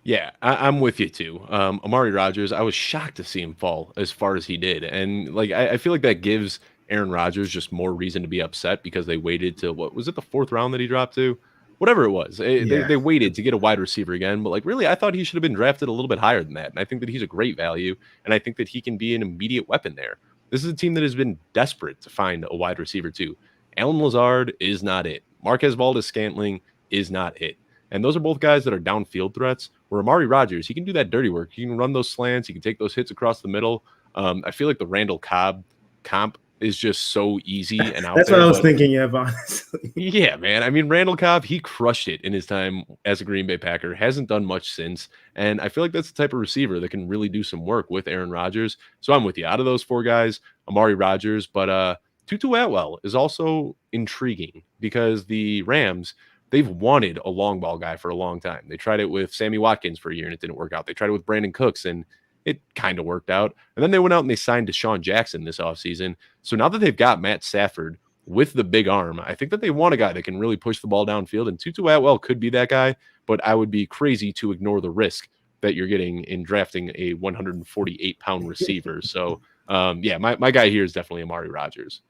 Yeah, I'm with you too. Amari Rogers, I was shocked to see him fall as far as he did. And like I feel like that gives Aaron Rodgers just more reason to be upset because they waited till what was it, the 4th round that he dropped to? Whatever it was. They waited to get a wide receiver again. But like really, I thought he should have been drafted a little bit higher than that. And I think that he's a great value. And I think that he can be an immediate weapon there. This is a team that has been desperate to find a wide receiver too. Alan Lazard is not it. Marquez Valdes-Scantling is not it. And those are both guys that are downfield threats. Where Amari Rogers, he can do that dirty work. He can run those slants. He can take those hits across the middle. I feel like the Randall Cobb comp is just so easy and out That's there. what I was thinking of, honestly. Yeah, man. I mean, Randall Cobb, he crushed it in his time as a Green Bay Packer. Hasn't done much since. And I feel like that's the type of receiver that can really do some work with Aaron Rodgers. So I'm with you. Out of those 4 guys, Amari Rogers. But Tutu Atwell is also intriguing because the Rams, they've wanted a long ball guy for a long time. They tried it with Sammy Watkins for a year and it didn't work out. They tried it with Brandon Cooks and it kind of worked out. And then they went out and they signed Deshaun Jackson this offseason. So now that they've got Matt Stafford with the big arm, I think that they want a guy that can really push the ball downfield. And Tutu Atwell could be that guy, but I would be crazy to ignore the risk that you're getting in drafting a 148-pound receiver. So, yeah, my guy here is definitely Amari Rogers.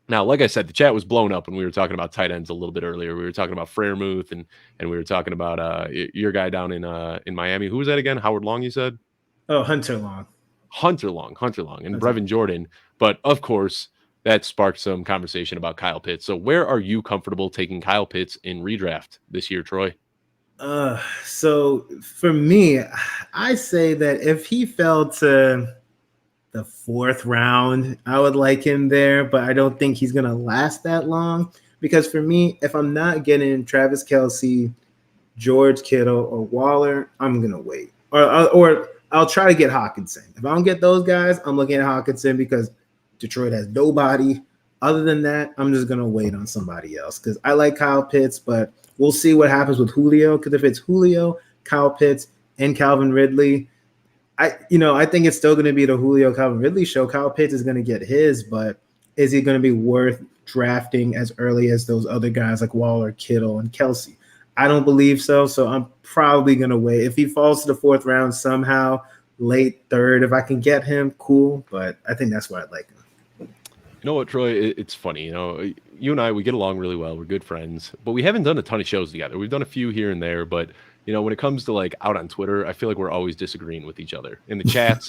Now, like I said, the chat was blown up when we were talking about tight ends a little bit earlier. We were talking about Freiermuth and we were talking about your guy down in Miami. Who was that again? Howard Long, you said? Oh, Hunter Long, and Brevin Jordan. But of course, that sparked some conversation about Kyle Pitts. So where are you comfortable taking Kyle Pitts in redraft this year, Troy? So for me, I say that if he fell to the 4th round, I would like him there, but I don't think he's going to last that long Because for me, if I'm not getting Travis Kelce, George Kittle, or Waller, I'm gonna wait. Or I'll try to get Hawkinson. If I don't get those guys, I'm looking at Hawkinson because Detroit has nobody. Other than that, I'm just gonna wait on somebody else because I like Kyle Pitts, but we'll see what happens with Julio. Because if it's Julio, Kyle Pitts, and Calvin Ridley, I think it's still going to be the Julio Calvin Ridley show. Kyle Pitts is going to get his, but is he going to be worth drafting as early as those other guys like Waller, Kittle, and Kelce? I don't believe so. So I'm probably going to wait. If he falls to the 4th round somehow, late 3rd, if I can get him, cool. But I think that's where I'd like him. You know what, Troy? It's funny. You and I, we get along really well. We're good friends, but we haven't done a ton of shows together. We've done a few here and there, but when it comes to like out on Twitter, I feel like we're always disagreeing with each other. In the chats,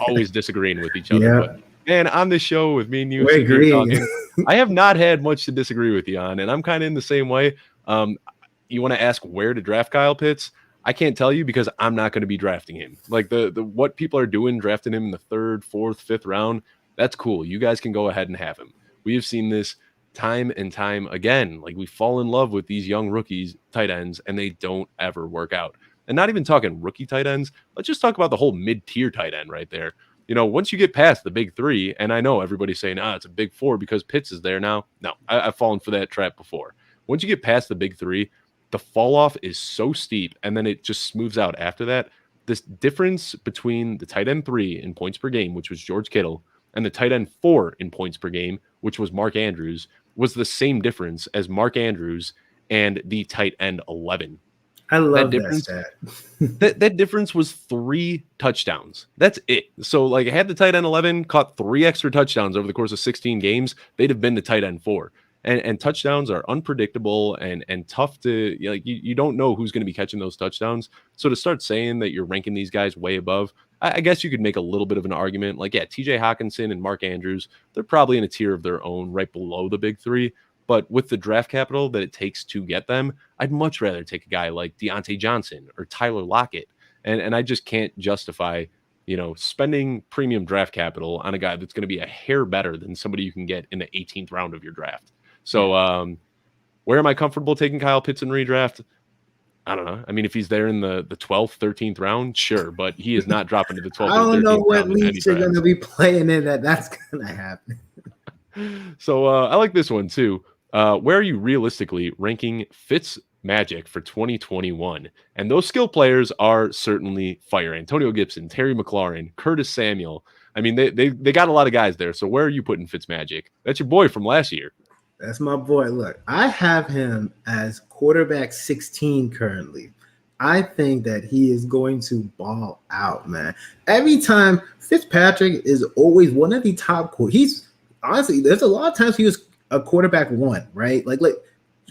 always disagreeing with each other. Yeah. But man, on this show with me and you, we're agreeing. Talking, I have not had much to disagree with you on, and I'm kind of in the same way. You want to ask where to draft Kyle Pitts? I can't tell you because I'm not going to be drafting him. Like the what people are doing, drafting him in the 3rd, 4th, 5th round, that's cool. You guys can go ahead and have him. We have seen this time and time again. Like we fall in love with these young rookies, tight ends, and they don't ever work out. And not even talking rookie tight ends. Let's just talk about the whole mid-tier tight end right there. Once you get past the big 3, and I know everybody's saying, it's a big 4 because Pitts is there now. No, I've fallen for that trap before. Once you get past the big 3, the fall off is so steep, and then it just smooths out after that. This difference between the tight end 3 in points per game, which was George Kittle, and the tight end 4 in points per game, which was Mark Andrews, was the same difference as Mark Andrews and the tight end 11. I love that stat. that difference was 3 touchdowns. That's it. So, like, had the tight end 11 caught 3 extra touchdowns over the course of 16 games, they'd have been the tight end 4. And touchdowns are unpredictable and tough to, you don't know who's going to be catching those touchdowns. So to start saying that you're ranking these guys way above, I guess you could make a little bit of an argument. Like, yeah, TJ Hawkinson and Mark Andrews, they're probably in a tier of their own right below the big 3. But with the draft capital that it takes to get them, I'd much rather take a guy like Deontay Johnson or Tyler Lockett. And I just can't justify, spending premium draft capital on a guy that's going to be a hair better than somebody you can get in the 18th round of your draft. So where am I comfortable taking Kyle Pitts in redraft? I don't know. I mean, if he's there in the 12th, 13th round, sure, but he is not dropping to the 12th. I don't know what leagues you're going to be playing in that's going to happen. So I like this one too. Where are you realistically ranking Fitz Magic for 2021? And those skill players are certainly fire. Antonio Gibson, Terry McLaurin, Curtis Samuel. I mean, they got a lot of guys there. So where are you putting Fitz Magic? That's your boy from last year. That's my boy. Look, I have him as quarterback 16 currently. I think that he is going to ball out, man. Every time Fitzpatrick is always one of the top. He's honestly, there's a lot of times he was a quarterback 1, right? Like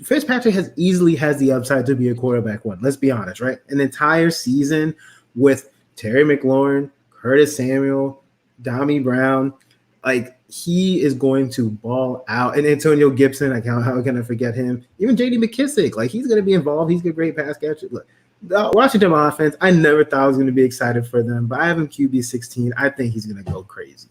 Fitzpatrick has the upside to be a quarterback 1. Let's be honest, right? An entire season with Terry McLaurin, Curtis Samuel, Dami Brown, like he is going to ball out. And Antonio Gibson, how can I forget him? Even J.D. McKissick, like he's going to be involved. He's a great pass catcher. Look, the Washington offense, I never thought I was going to be excited for them, but I have him QB 16. I think he's going to go crazy.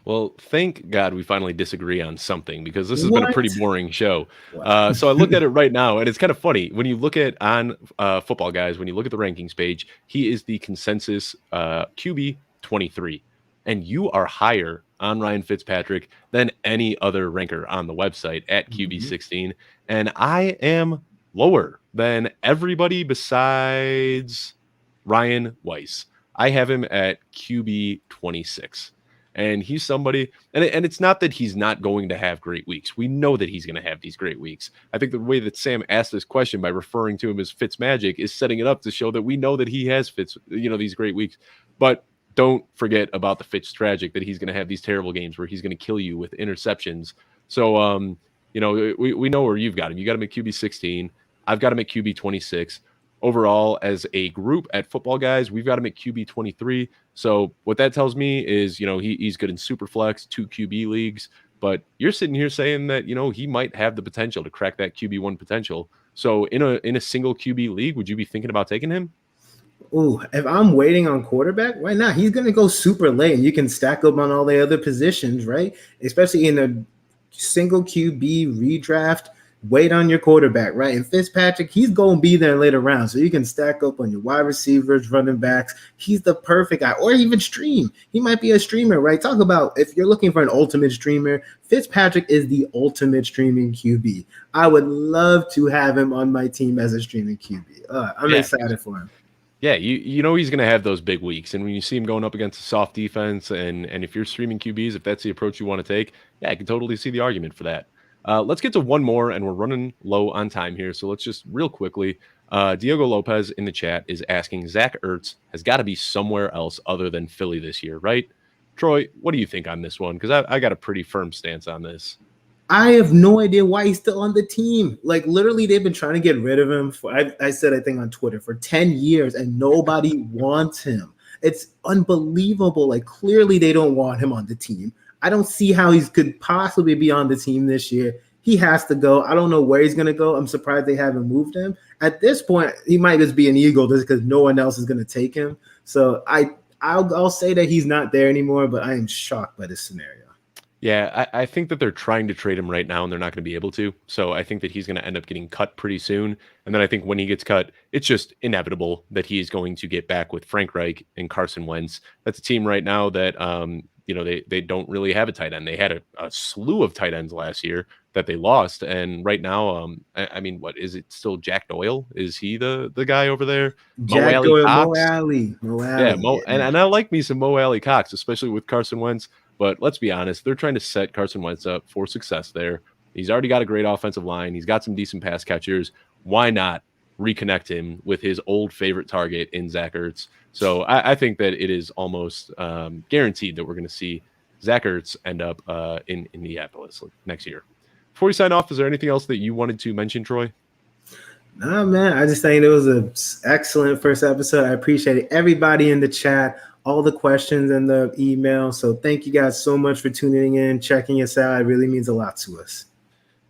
Well, thank God we finally disagree on something because this has been a pretty boring show. So I looked at it right now, and it's kind of funny. When you look at on Footballguys, when you look at the rankings page, he is the consensus QB 23. And you are higher on Ryan Fitzpatrick than any other ranker on the website at QB 16. And I am lower than everybody besides Ryan Weiss. I have him at QB 26. And he's somebody, and it's not that he's not going to have great weeks. We know that he's going to have these great weeks. I think the way that Sam asked this question by referring to him as Fitzmagic is setting it up to show that we know that he has these great weeks. But don't forget about the Fitz tragic that he's going to have these terrible games where he's going to kill you with interceptions. So, we know where you've got him. You got him at QB 16. I've got him at QB 26. Overall, as a group at Footballguys, we've got him at QB 23. So what that tells me is, he's good in Superflex, 2 QB leagues. But you're sitting here saying that, he might have the potential to crack that QB1 potential. So in a single QB league, would you be thinking about taking him? Ooh, if I'm waiting on quarterback, why not? He's going to go super late, and you can stack up on all the other positions, right? Especially in a single QB redraft. wait on your quarterback, right? And Fitzpatrick, he's going to be there later rounds. So you can stack up on your wide receivers, running backs. He's the perfect guy. Or even stream. He might be a streamer, right? Talk about if you're looking for an ultimate streamer, Fitzpatrick is the ultimate streaming QB. I would love to have him on my team as a streaming QB. I'm excited for him. Yeah, you know he's going to have those big weeks, and when you see him going up against a soft defense, and if you're streaming QBs, if that's the approach you want to take, yeah, I can totally see the argument for that. Let's get to one more, and we're running low on time here, so let's just real quickly. Diego Lopez in the chat is asking, Zach Ertz has got to be somewhere else other than Philly this year, right? Troy, what do you think on this one? Because I got a pretty firm stance on this. I have no idea why he's still on the team. Like literally, they've been trying to get rid of him. I said, I think on Twitter for 10 years, and nobody wants him. It's unbelievable. Like clearly, they don't want him on the team. I don't see how he could possibly be on the team this year. He has to go. I don't know where he's going to go. I'm surprised they haven't moved him. At this point, he might just be an Eagle just because no one else is going to take him. So I'll say that he's not there anymore, but I am shocked by this scenario. Yeah, I think that they're trying to trade him right now, and they're not going to be able to. So I think that he's going to end up getting cut pretty soon. And then I think when he gets cut, it's just inevitable that he is going to get back with Frank Reich and Carson Wentz. That's a team right now that they don't really have a tight end. They had a slew of tight ends last year that they lost, and right now, I mean, what is it? Still Jack Doyle? Is he the guy over there? Jack Doyle, Mo Alley. Yeah, and I like me some Mo Alley Cox, especially with Carson Wentz. But let's be honest, they're trying to set Carson Wentz up for success there. He's already got a great offensive line. He's got some decent pass catchers. Why not reconnect him with his old favorite target in Zach Ertz? So I think that it is almost guaranteed that we're going to see Zach Ertz end up in Indianapolis next year. Before we sign off, is there anything else that you wanted to mention, Troy? Nah, man. I just think it was an excellent first episode. I appreciate everybody in the chat, all the questions and the email. So thank you guys so much for tuning in, checking us out. It really means a lot to us.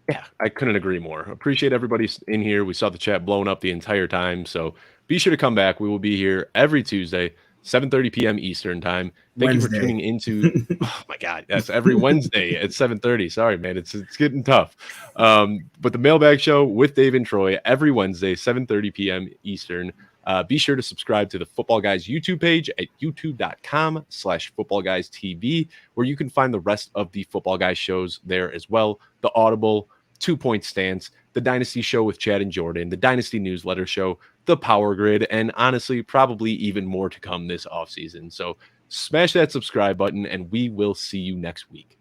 Yeah, I couldn't agree more. Appreciate everybody in here. We saw the chat blowing up the entire time. So be sure to come back. We will be here every Tuesday, 7:30 p.m. Eastern time. Thank you for tuning into. Oh my God, that's every Wednesday at 7:30. Sorry, man, it's getting tough. But the Mailbag Show with Dave and Troy every Wednesday, 7:30 p.m. Eastern. Be sure to subscribe to the Football Guys YouTube page at youtube.com/FootballGuysTV, where you can find the rest of the Football Guys shows there as well. The Audible, 2 Point Stance, the Dynasty Show with Chad and Jordan, the Dynasty Newsletter Show, the Power Grid, and honestly, probably even more to come this offseason. So smash that subscribe button, and we will see you next week.